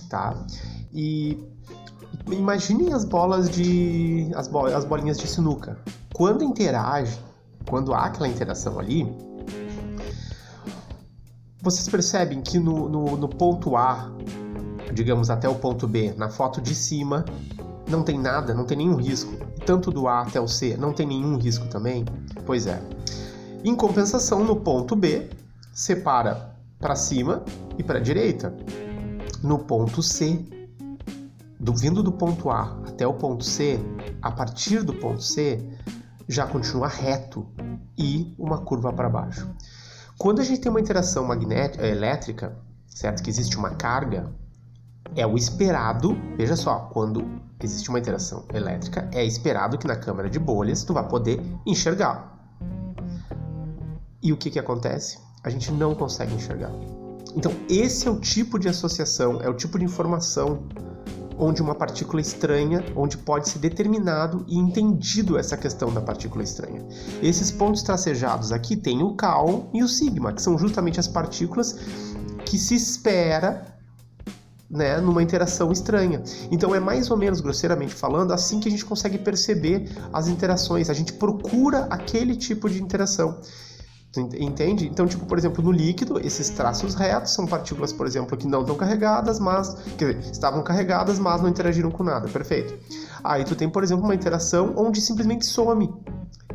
tá? E imaginem as bolinhas de sinuca. Quando há aquela interação ali, Vocês percebem que no ponto A, digamos até o ponto B, na foto de cima, não tem nada, não tem nenhum risco. Tanto do A até o C, não tem nenhum risco também? Pois é. Em compensação, no ponto B, separa para cima e para a direita. No ponto C, vindo do ponto A até o ponto C, a partir do ponto C, já continua reto e uma curva para baixo. Quando a gente tem uma interação elétrica, certo? Que existe uma carga, é o esperado, veja só, quando existe uma interação elétrica, é esperado que na câmara de bolhas tu vai poder enxergar. E o que acontece? A gente não consegue enxergar. Então, esse é o tipo de associação, é o tipo de informação onde uma partícula estranha, onde pode ser determinado e entendido essa questão da partícula estranha. Esses pontos tracejados aqui tem o Kaon e o sigma, que são justamente as partículas que se espera, né, numa interação estranha. Então é mais ou menos, grosseiramente falando, assim que a gente consegue perceber as interações. A gente procura aquele tipo de interação. Entende? Então, tipo, por exemplo, no líquido, esses traços retos são partículas, por exemplo, que não estão carregadas, mas... Quer dizer, estavam carregadas, mas não interagiram com nada. Perfeito. Aí tu tem, por exemplo, uma interação onde simplesmente some.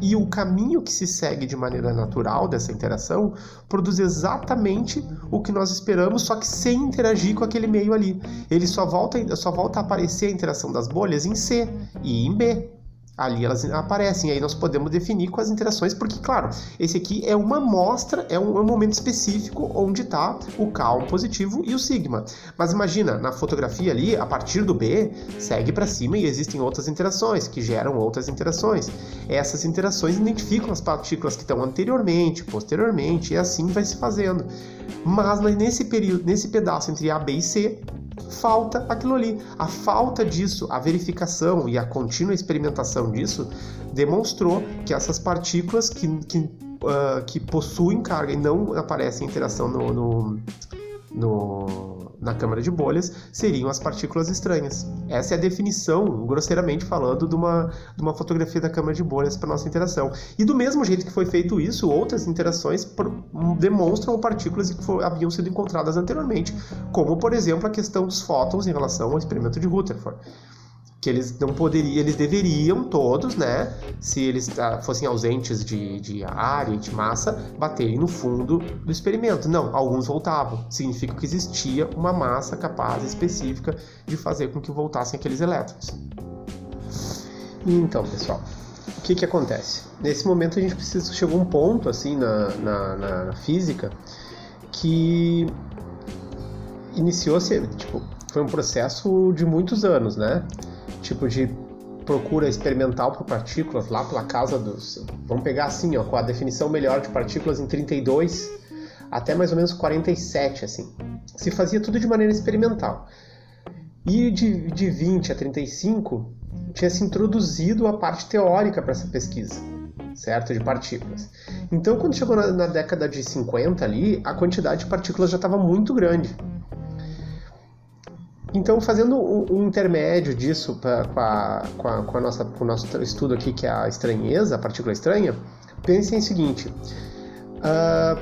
E o caminho que se segue de maneira natural dessa interação produz exatamente o que nós esperamos, só que sem interagir com aquele meio ali. Ele só volta a aparecer a interação das bolhas em C e em B. Ali elas aparecem, aí nós podemos definir com as interações, porque, claro, esse aqui é uma amostra, é um momento específico onde está o Kaon positivo e o sigma. Mas imagina, na fotografia ali, a partir do B, segue para cima e existem outras interações, que geram outras interações. Essas interações identificam as partículas que estão anteriormente, posteriormente, e assim vai se fazendo. Mas nesse pedaço entre A, B e C, falta aquilo ali. A falta disso, a verificação e a contínua experimentação disso demonstrou que essas partículas que possuem carga e não aparecem em interação na câmara de bolhas seriam as partículas estranhas. Essa é a definição, grosseiramente falando, de uma fotografia da câmara de bolhas para nossa interação. E do mesmo jeito que foi feito isso, outras interações demonstram partículas que haviam sido encontradas anteriormente, como, por exemplo, a questão dos fótons em relação ao experimento de Rutherford. Que eles não poderiam, eles deveriam todos, né, se eles fossem ausentes de área e de massa, baterem no fundo do experimento. Não, alguns voltavam. Significa que existia uma massa capaz específica de fazer com que voltassem aqueles elétrons. Então, pessoal, o que acontece? Nesse momento a gente chegou a um ponto assim na física que iniciou-se, foi um processo de muitos anos, né? De procura experimental por partículas lá pela casa dos... Vamos pegar assim, ó, com a definição melhor de partículas em 32 até mais ou menos 47, assim. Se fazia tudo de maneira experimental. E de 20 a 35 tinha se introduzido a parte teórica para essa pesquisa, certo? De partículas. Então, quando chegou na década de 50 ali, a quantidade de partículas já estava muito grande. Então, fazendo um intermédio disso com o nosso estudo aqui, que é a estranheza, a partícula estranha, pensem o seguinte: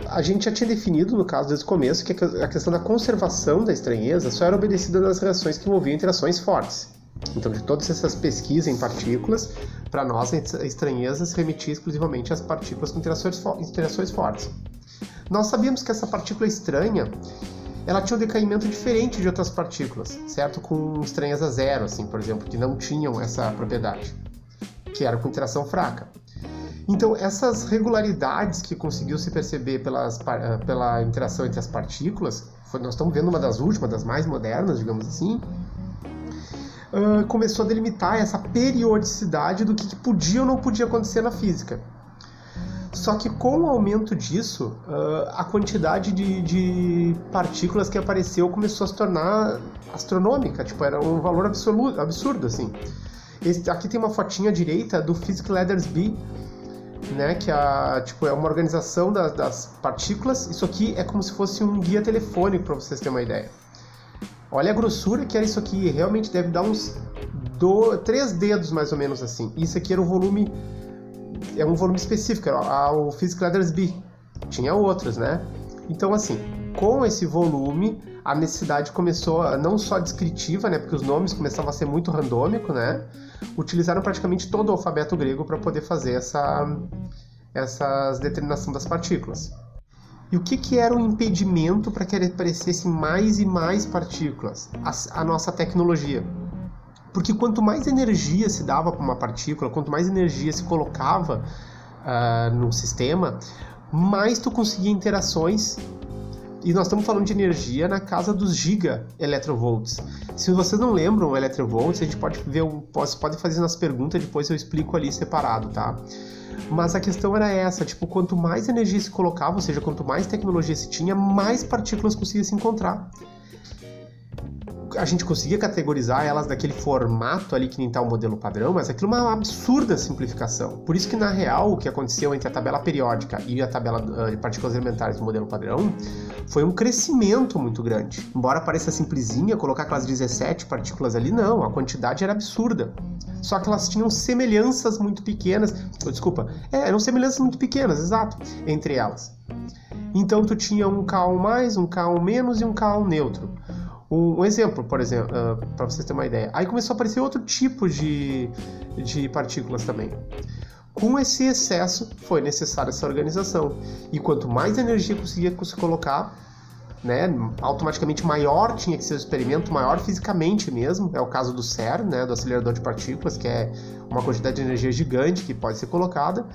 a gente já tinha definido, no caso, desde o começo, que a questão da conservação da estranheza só era obedecida nas reações que envolviam interações fortes. Então, de todas essas pesquisas em partículas, para nós a estranheza se remetia exclusivamente às partículas com interações fortes. Nós sabíamos que essa partícula estranha ela tinha um decaimento diferente de outras partículas, certo? Com estranheza zero, assim, por exemplo, que não tinham essa propriedade, que era com interação fraca. Então, essas regularidades que conseguiu se perceber pela interação entre as partículas, nós estamos vendo uma das últimas, das mais modernas, digamos assim, começou a delimitar essa periodicidade do que podia ou não podia acontecer na física. Só que com o aumento disso, a quantidade de partículas que apareceu começou a se tornar astronômica, era um valor absurdo, assim. Aqui tem uma fotinha à direita do Physics Letters B, né, que é uma organização das partículas. Isso aqui é como se fosse um guia telefônico, para vocês terem uma ideia. Olha a grossura que era isso aqui, realmente deve dar uns 3 dedos mais ou menos assim. Isso aqui era um volume específico, era o Physics Letters B. Tinha outros, né? Então, assim, com esse volume, a necessidade começou a, não só descritiva, né, porque os nomes começavam a ser muito randômico, né, utilizaram praticamente todo o alfabeto grego para poder fazer essas determinação das partículas. E o que era o impedimento para que aparecessem mais e mais partículas? A nossa tecnologia. Porque quanto mais energia se dava para uma partícula, quanto mais energia se colocava no sistema, mais tu conseguia interações. E nós estamos falando de energia na casa dos giga-electrovolts. Se vocês não lembram o electrovolts, a gente pode ver, pode fazer nas perguntas, depois eu explico ali separado, tá? Mas a questão era essa, tipo, quanto mais energia se colocava, ou seja, quanto mais tecnologia se tinha, mais partículas conseguia se encontrar. A gente conseguia categorizar elas daquele formato ali que nem tá o modelo padrão, mas aquilo é uma absurda simplificação. Por isso que, na real, o que aconteceu entre a tabela periódica e a tabela de partículas elementares do modelo padrão foi um crescimento muito grande. Embora pareça simplesinha, colocar aquelas 17 partículas ali, não, a quantidade era absurda. Só que elas tinham semelhanças muito pequenas, eram semelhanças muito pequenas, exato, entre elas. Então tu tinha um K1+, um K1- e um K1 neutro. Um exemplo, por exemplo, para vocês terem uma ideia. Aí começou a aparecer outro tipo de partículas também. Com esse excesso, foi necessária essa organização. E quanto mais energia conseguia se colocar, né, automaticamente maior tinha que ser o experimento, maior fisicamente mesmo. É o caso do CERN, né, do acelerador de partículas, que é uma quantidade de energia gigante que pode ser colocada.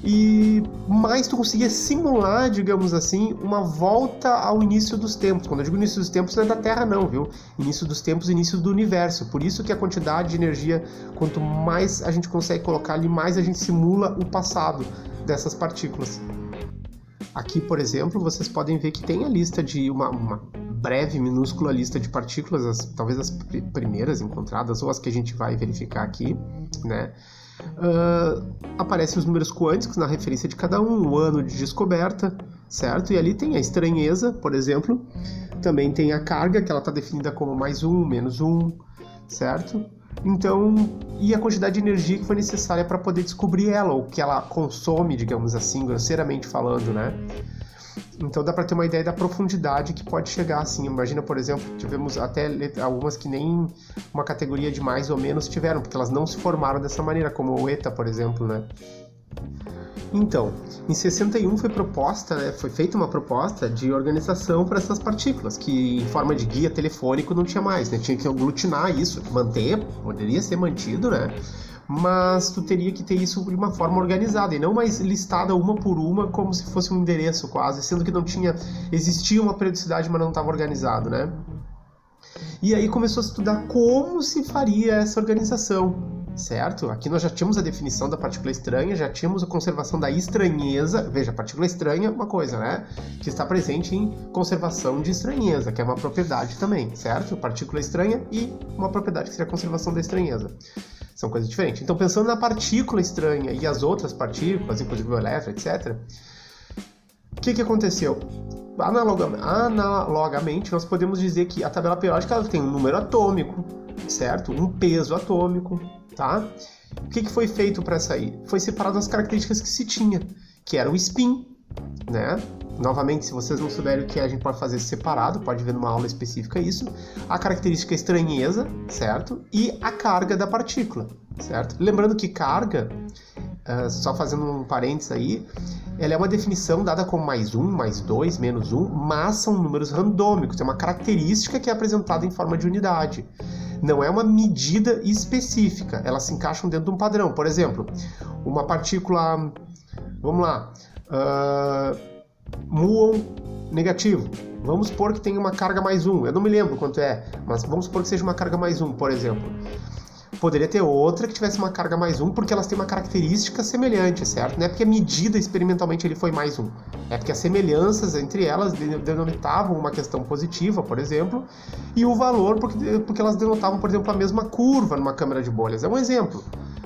E mais tu conseguia simular, digamos assim, uma volta ao início dos tempos. Quando eu digo início dos tempos, não é da Terra não, viu? Início dos tempos, início do universo. Por isso que a quantidade de energia, quanto mais a gente consegue colocar ali, mais a gente simula o passado dessas partículas. Aqui, por exemplo, vocês podem ver que tem a lista de uma breve, minúscula lista de partículas, talvez as primeiras encontradas ou as que a gente vai verificar aqui, né? Aparecem os números quânticos na referência de cada um, o ano de descoberta, certo? E ali tem a estranheza, por exemplo, também tem a carga, que ela está definida como +1, -1, certo? Então, e a quantidade de energia que foi necessária para poder descobrir ela, ou que ela consome, digamos assim, grosseiramente falando, né? Então dá para ter uma ideia da profundidade que pode chegar assim. Imagina, por exemplo, tivemos até algumas que nem uma categoria de mais ou menos tiveram, porque elas não se formaram dessa maneira, como o ETA, por exemplo, né? Então, em 61 foi feita uma proposta de organização para essas partículas, que em forma de guia telefônico não tinha mais, né? Tinha que aglutinar isso, manter, poderia ser mantido, né? Mas tu teria que ter isso de uma forma organizada e não mais listada uma por uma como se fosse um endereço quase, sendo que existia uma periodicidade, mas não estava organizado, né? E aí começou a estudar como se faria essa organização, certo? Aqui nós já tínhamos a definição da partícula estranha, já tínhamos a conservação da estranheza. Veja, a partícula estranha é uma coisa, né? Que está presente em conservação de estranheza, que é uma propriedade também, certo? Partícula estranha e uma propriedade que seria a conservação da estranheza. São coisas diferentes. Então, pensando na partícula estranha e as outras partículas, inclusive o elétron, etc., o que aconteceu? Analogamente, nós podemos dizer que a tabela periódica ela tem um número atômico, certo? Um peso atômico, tá? O que foi feito para sair? Foi separado as características que se tinha, que era o spin, né? Novamente, se vocês não souberem o que é, a gente pode fazer separado, pode ver numa aula específica isso. A característica estranheza, certo? E a carga da partícula, certo? Lembrando que carga, só fazendo um parênteses aí, ela é uma definição dada como +1, +2, -1, mas são números randômicos, é uma característica que é apresentada em forma de unidade. Não é uma medida específica, elas se encaixam dentro de um padrão. Por exemplo, uma partícula, vamos lá, muon negativo. Vamos supor que tem uma carga +1. Eu não me lembro quanto é, mas vamos supor que seja uma carga +1, por exemplo. Poderia ter outra que tivesse uma carga +1, porque elas têm uma característica semelhante, certo? Não é porque a medida experimentalmente ele foi +1. É porque as semelhanças entre elas denotavam uma questão positiva, por exemplo, e o valor porque elas denotavam, por exemplo, a mesma curva numa câmara de bolhas. É um exemplo,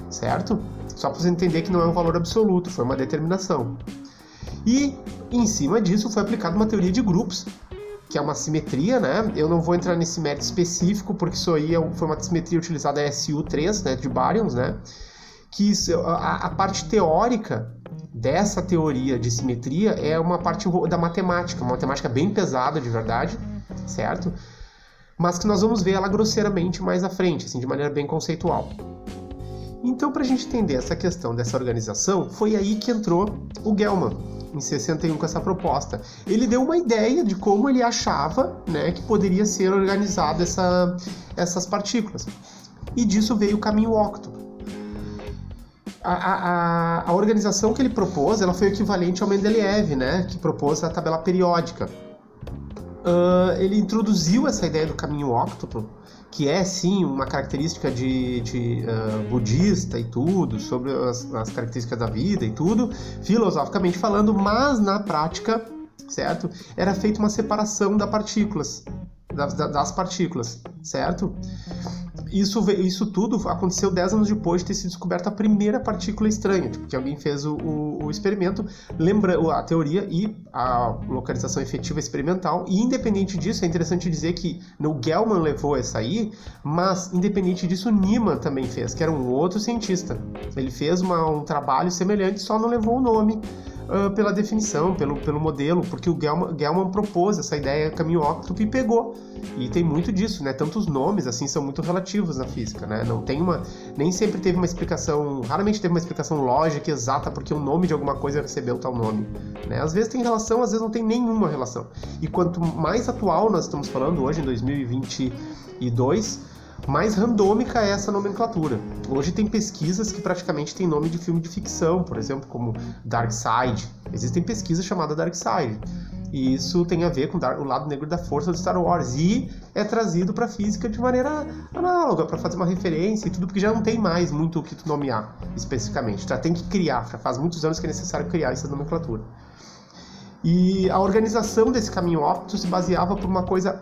certo? Só para você entender que não é um valor absoluto, foi uma determinação. E, em cima disso, foi aplicada uma teoria de grupos, que é uma simetria, né? Eu não vou entrar nesse mérito específico, porque isso aí foi uma simetria utilizada a SU3, né, de baryons, né? Que a parte teórica dessa teoria de simetria é uma parte da matemática, uma matemática bem pesada de verdade, certo? Mas que nós vamos ver ela grosseiramente mais à frente, assim, de maneira bem conceitual. Então, para a gente entender essa questão dessa organização, foi aí que entrou o Gell-Mann, em 61, com essa proposta. Ele deu uma ideia de como ele achava, né, que poderia ser organizada essas partículas. E disso veio o caminho octo. A organização que ele propôs, ela foi equivalente ao Mendeleev, né, que propôs a tabela periódica. Ele introduziu essa ideia do caminho óctuplo, que é sim uma característica budista e tudo, sobre as características da vida e tudo, filosoficamente falando, mas na prática, certo? Era feita uma separação das partículas, certo? Isso tudo aconteceu 10 anos depois de ter sido descoberta a primeira partícula estranha, porque alguém fez o experimento, lembra a teoria e a localização efetiva experimental, e independente disso, é interessante dizer que o Gell-Mann levou essa aí, mas independente disso, o Niemann também fez, que era um outro cientista. Ele fez um trabalho semelhante, só não levou o nome pela definição, pelo modelo, porque o Gell-Mann propôs essa ideia caminho óctuplo e pegou. E tem muito disso, né? Tanto os nomes, assim, são muito relativos na física, né? Nem sempre teve uma explicação, raramente teve uma explicação lógica exata porque o nome de alguma coisa recebeu tal nome, né? Às vezes tem relação, às vezes não tem nenhuma relação. E quanto mais atual nós estamos falando hoje, em 2022, mais randômica é essa nomenclatura. Hoje tem pesquisas que praticamente têm nome de filme de ficção, por exemplo, como Dark Side. Existem pesquisas chamadas Dark Side. E isso tem a ver com o lado negro da força do Star Wars. E é trazido para a física de maneira análoga, para fazer uma referência e tudo, porque já não tem mais muito o que tu nomear especificamente. Já tem que criar, já faz muitos anos que é necessário criar essa nomenclatura. E a organização desse caminho óptico se baseava por uma coisa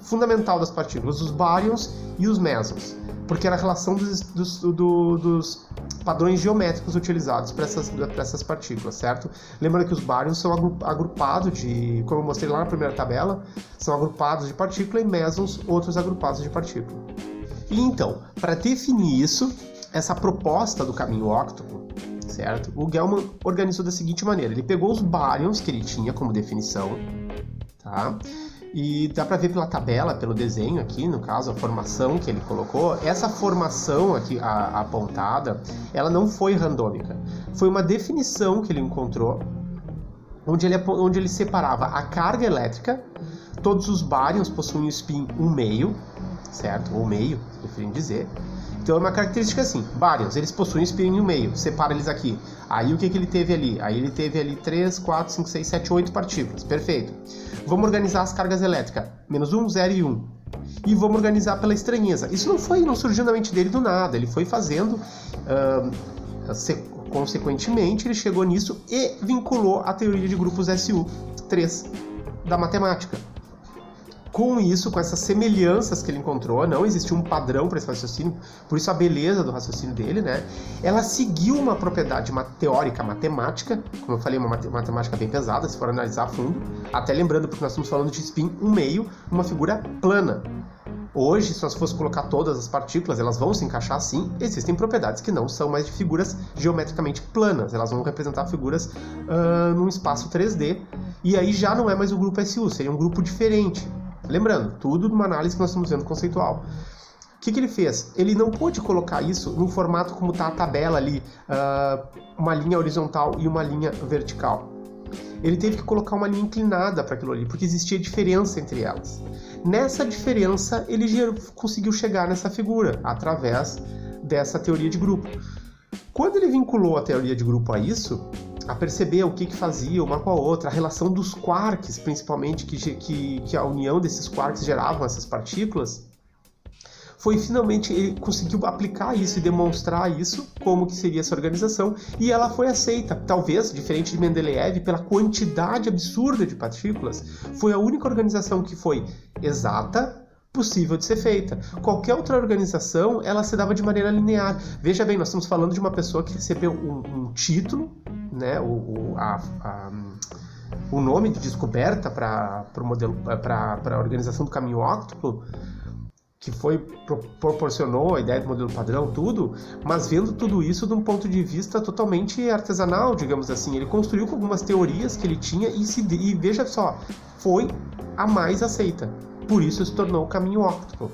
fundamental das partículas, os baryons e os mesons, porque era a relação dos padrões geométricos utilizados para essas partículas, certo? Lembrando que os baryons são agrupados como eu mostrei lá na primeira tabela, são agrupados de partícula, e mesons, outros agrupados de partícula. E então, para definir isso, essa proposta do caminho óctuplo, certo? O Gell-Mann organizou da seguinte maneira: ele pegou os baryons que ele tinha como definição, tá? E dá para ver pela tabela, pelo desenho aqui, no caso, a formação que ele colocou. Essa formação aqui, apontada, ela não foi randômica. Foi uma definição que ele encontrou, onde ele separava a carga elétrica. Todos os baryons possuem o spin 1,5, certo? Ou meio, preferem dizer. Então é uma característica assim: baryons, eles possuem spin 1,5, separa eles aqui. Aí o que ele teve ali? Aí ele teve ali 3, 4, 5, 6, 7, 8 partículas, perfeito. Vamos organizar as cargas elétricas, -1, 0 e 1. E vamos organizar pela estranheza. Isso não surgiu na mente dele do nada, ele foi fazendo, consequentemente ele chegou nisso e vinculou a teoria de grupos SU3 da matemática. Com isso, com essas semelhanças que ele encontrou, não existia um padrão para esse raciocínio, por isso a beleza do raciocínio dele, né? Ela seguiu uma propriedade teórica matemática, como eu falei, uma matemática bem pesada, se for analisar a fundo, até lembrando, porque nós estamos falando de spin 1,5, uma figura plana. Hoje, se nós fosse colocar todas as partículas, elas vão se encaixar assim. Existem propriedades que não são mais de figuras geometricamente planas, elas vão representar figuras num espaço 3D, e aí já não é mais o grupo SU, seria um grupo diferente. Lembrando, tudo numa análise que nós estamos vendo conceitual. O que ele fez? Ele não pôde colocar isso num formato como está a tabela ali, uma linha horizontal e uma linha vertical. Ele teve que colocar uma linha inclinada para aquilo ali, porque existia diferença entre elas. Nessa diferença, ele conseguiu chegar nessa figura, através dessa teoria de grupo. Quando ele vinculou a teoria de grupo a isso, a perceber o que fazia uma com a outra, a relação dos quarks, principalmente, que a união desses quarks geravam essas partículas, finalmente ele conseguiu aplicar isso e demonstrar isso, como que seria essa organização, e ela foi aceita, talvez, diferente de Mendeleev, pela quantidade absurda de partículas. Foi a única organização que foi exata, possível de ser feita. Qualquer outra organização, ela se dava de maneira linear. Veja bem, nós estamos falando de uma pessoa que recebeu um título, né, o nome de descoberta para a organização do caminho óctuplo, que proporcionou a ideia do modelo padrão, tudo, mas vendo tudo isso de um ponto de vista totalmente artesanal, digamos assim. Ele construiu com algumas teorias que ele tinha e veja só, foi a mais aceita. Por isso se tornou o caminho óptico.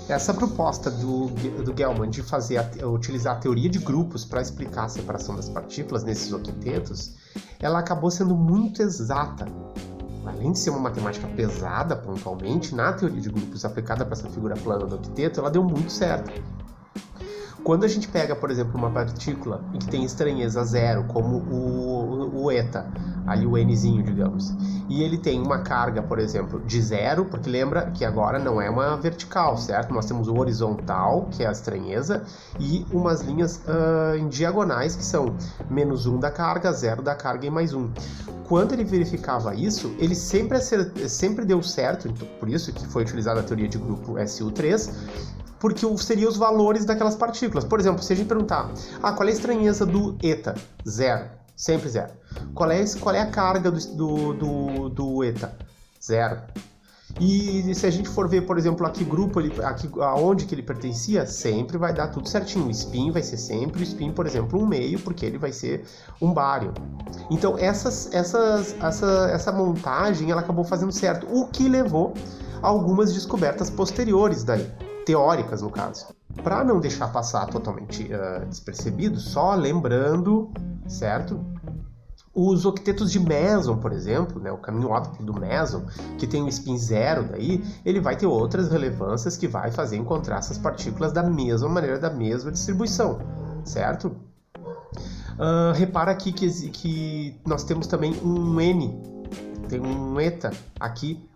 Essa proposta do Gell-Mann de utilizar a teoria de grupos para explicar a separação das partículas nesses octetos, ela acabou sendo muito exata. Além de ser uma matemática pesada pontualmente, na teoria de grupos aplicada para essa figura plana do octeto, ela deu muito certo. Quando a gente pega, por exemplo, uma partícula em que tem estranheza zero, como o eta, ali o nzinho, digamos, e ele tem uma carga, por exemplo, de zero, porque lembra que agora não é uma vertical, certo? Nós temos o horizontal, que é a estranheza, e umas linhas em diagonais, que são -1 da carga, 0 da carga e mais 1. Quando ele verificava isso, ele sempre deu certo, então, por isso que foi utilizada a teoria de grupo SU3, porque seriam os valores daquelas partículas. Por exemplo, se a gente perguntar, qual é a estranheza do eta? 0, sempre 0. Qual é a carga do eta? 0. E se a gente for ver, por exemplo, a que grupo, aonde que ele pertencia, sempre vai dar tudo certinho. O spin vai ser sempre o spin, por exemplo, 1,5, porque ele vai ser um bário. Então, essa montagem, ela acabou fazendo certo, o que levou a algumas descobertas posteriores daí, teóricas no caso. Para não deixar passar totalmente despercebido, só lembrando, certo? Os octetos de meson, por exemplo, né, o caminho óptico do meson, que tem um spin 0 daí, ele vai ter outras relevâncias que vai fazer encontrar essas partículas da mesma maneira, da mesma distribuição, certo? Repara aqui que nós temos também um N, tem um eta aqui,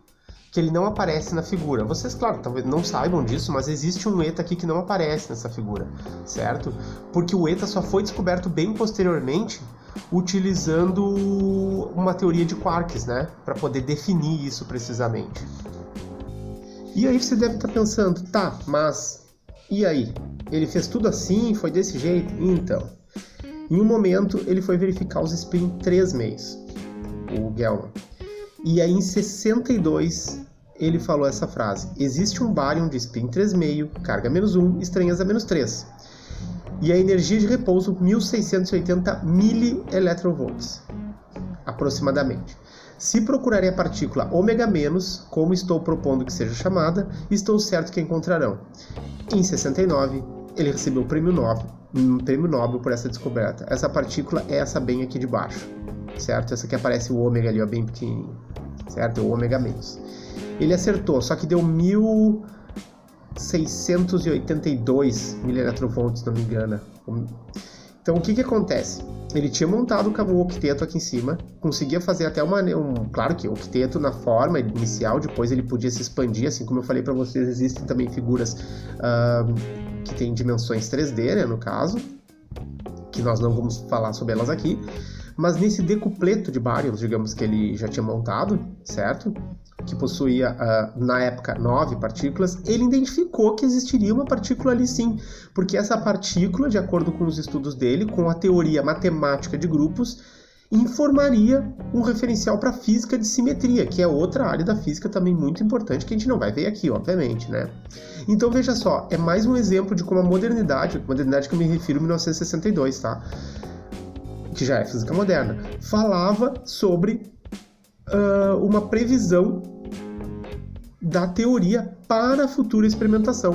que ele não aparece na figura. Vocês, claro, talvez não saibam disso, mas existe um eta aqui que não aparece nessa figura, certo? Porque o eta só foi descoberto bem posteriormente, utilizando uma teoria de quarks, né? Para poder definir isso precisamente. E aí você deve estar pensando, tá, mas e aí? Ele fez tudo assim, foi desse jeito? Então, em um momento ele foi verificar os spin 3,5, o Gell-Mann. E aí em 62 ele falou essa frase: existe um bárion de spin 3,5, carga -1, estranheza -3. E a energia de repouso 1680 mili-electrovolts, aproximadamente. Se procurarem a partícula ômega-, como estou propondo que seja chamada, estou certo que a encontrarão. Em 69, ele recebeu o prêmio Nobel por essa descoberta. Essa partícula é essa bem aqui de baixo, certo? Essa que aparece o ômega ali, ó, bem pequenininho, certo? O ômega-. Ele acertou, só que deu 1682 mili-electrovolts, se não me engano. Então, o que acontece? Ele tinha montado o octeto aqui em cima, conseguia fazer até claro que o octeto na forma inicial, depois ele podia se expandir, assim como eu falei para vocês, existem também figuras que têm dimensões 3D, né, no caso, que nós não vamos falar sobre elas aqui, mas nesse decupleto de baryons, digamos, que ele já tinha montado, certo? Que possuía, na época, 9 partículas, ele identificou que existiria uma partícula ali sim, porque essa partícula, de acordo com os estudos dele, com a teoria matemática de grupos, informaria um referencial para a física de simetria, que é outra área da física também muito importante, que a gente não vai ver aqui, obviamente, né? Então, veja só, é mais um exemplo de como a modernidade que eu me refiro em 1962, tá? Que já é física moderna, falava sobre uma previsão da teoria para a futura experimentação.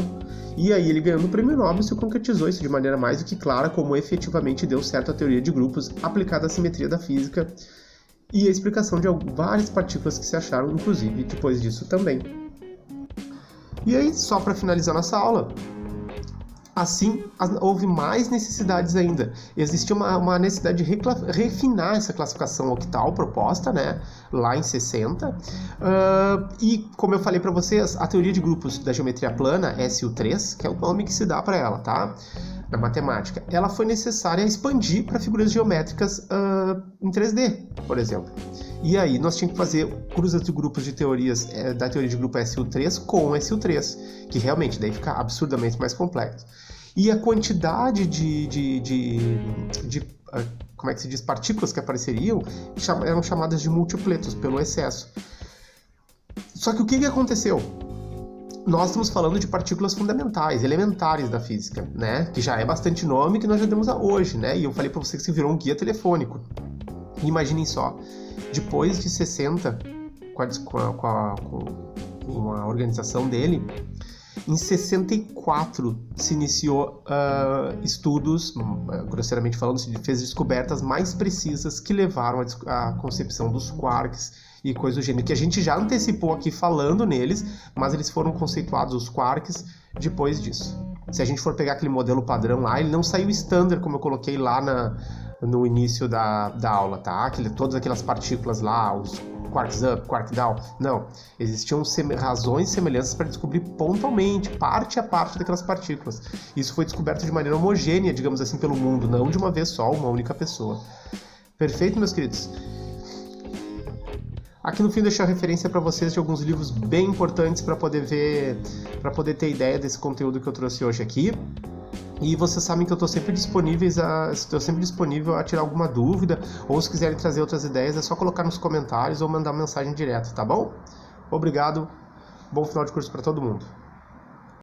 E aí ele ganhando o prêmio Nobel se concretizou isso de maneira mais do que clara, como efetivamente deu certo a teoria de grupos aplicada à simetria da física e a explicação de várias partículas que se acharam, inclusive, depois disso também. E aí, só para finalizar nossa aula, assim, houve mais necessidades ainda. Existia uma necessidade de refinar essa classificação octal proposta, né, lá em 60. E, como eu falei para vocês, a teoria de grupos da geometria plana, SU3, que é o nome que se dá para ela, tá? Na matemática, ela foi necessária expandir para figuras geométricas em 3D, por exemplo. E aí nós tínhamos que fazer cruzas de grupos de teorias da teoria de grupo SU3 com SU3, que realmente daí fica absurdamente mais complexo. E a quantidade como é que se diz, partículas que apareceriam eram chamadas de multipletos pelo excesso. Só que o que aconteceu? nós estamos falando de partículas fundamentais, elementares da física, né? Que já é bastante nome que nós já temos hoje, né? E eu falei para você que se virou um guia telefônico. E imaginem só, depois de 60, com a organização dele, em 64 se iniciou estudos, grosseiramente falando, se fez descobertas mais precisas que levaram à concepção dos quarks e coisas do gênero, que a gente já antecipou aqui falando neles, mas eles foram conceituados, os quarks, depois disso. Se a gente for pegar aquele modelo padrão lá, ele não saiu standard, como eu coloquei lá no início da aula, tá? Todas aquelas partículas lá, os quarks up, quark down, não. Existiam razões e semelhanças para descobrir pontualmente, parte a parte daquelas partículas. Isso foi descoberto de maneira homogênea, digamos assim, pelo mundo, não de uma vez só, uma única pessoa. Perfeito, meus queridos? Aqui no fim deixo a referência para vocês de alguns livros bem importantes para poder ver, para poder ter ideia desse conteúdo que eu trouxe hoje aqui. E vocês sabem que eu estou sempre disponível a tirar alguma dúvida, ou se quiserem trazer outras ideias, é só colocar nos comentários ou mandar uma mensagem direto, tá bom? Obrigado, bom final de curso para todo mundo.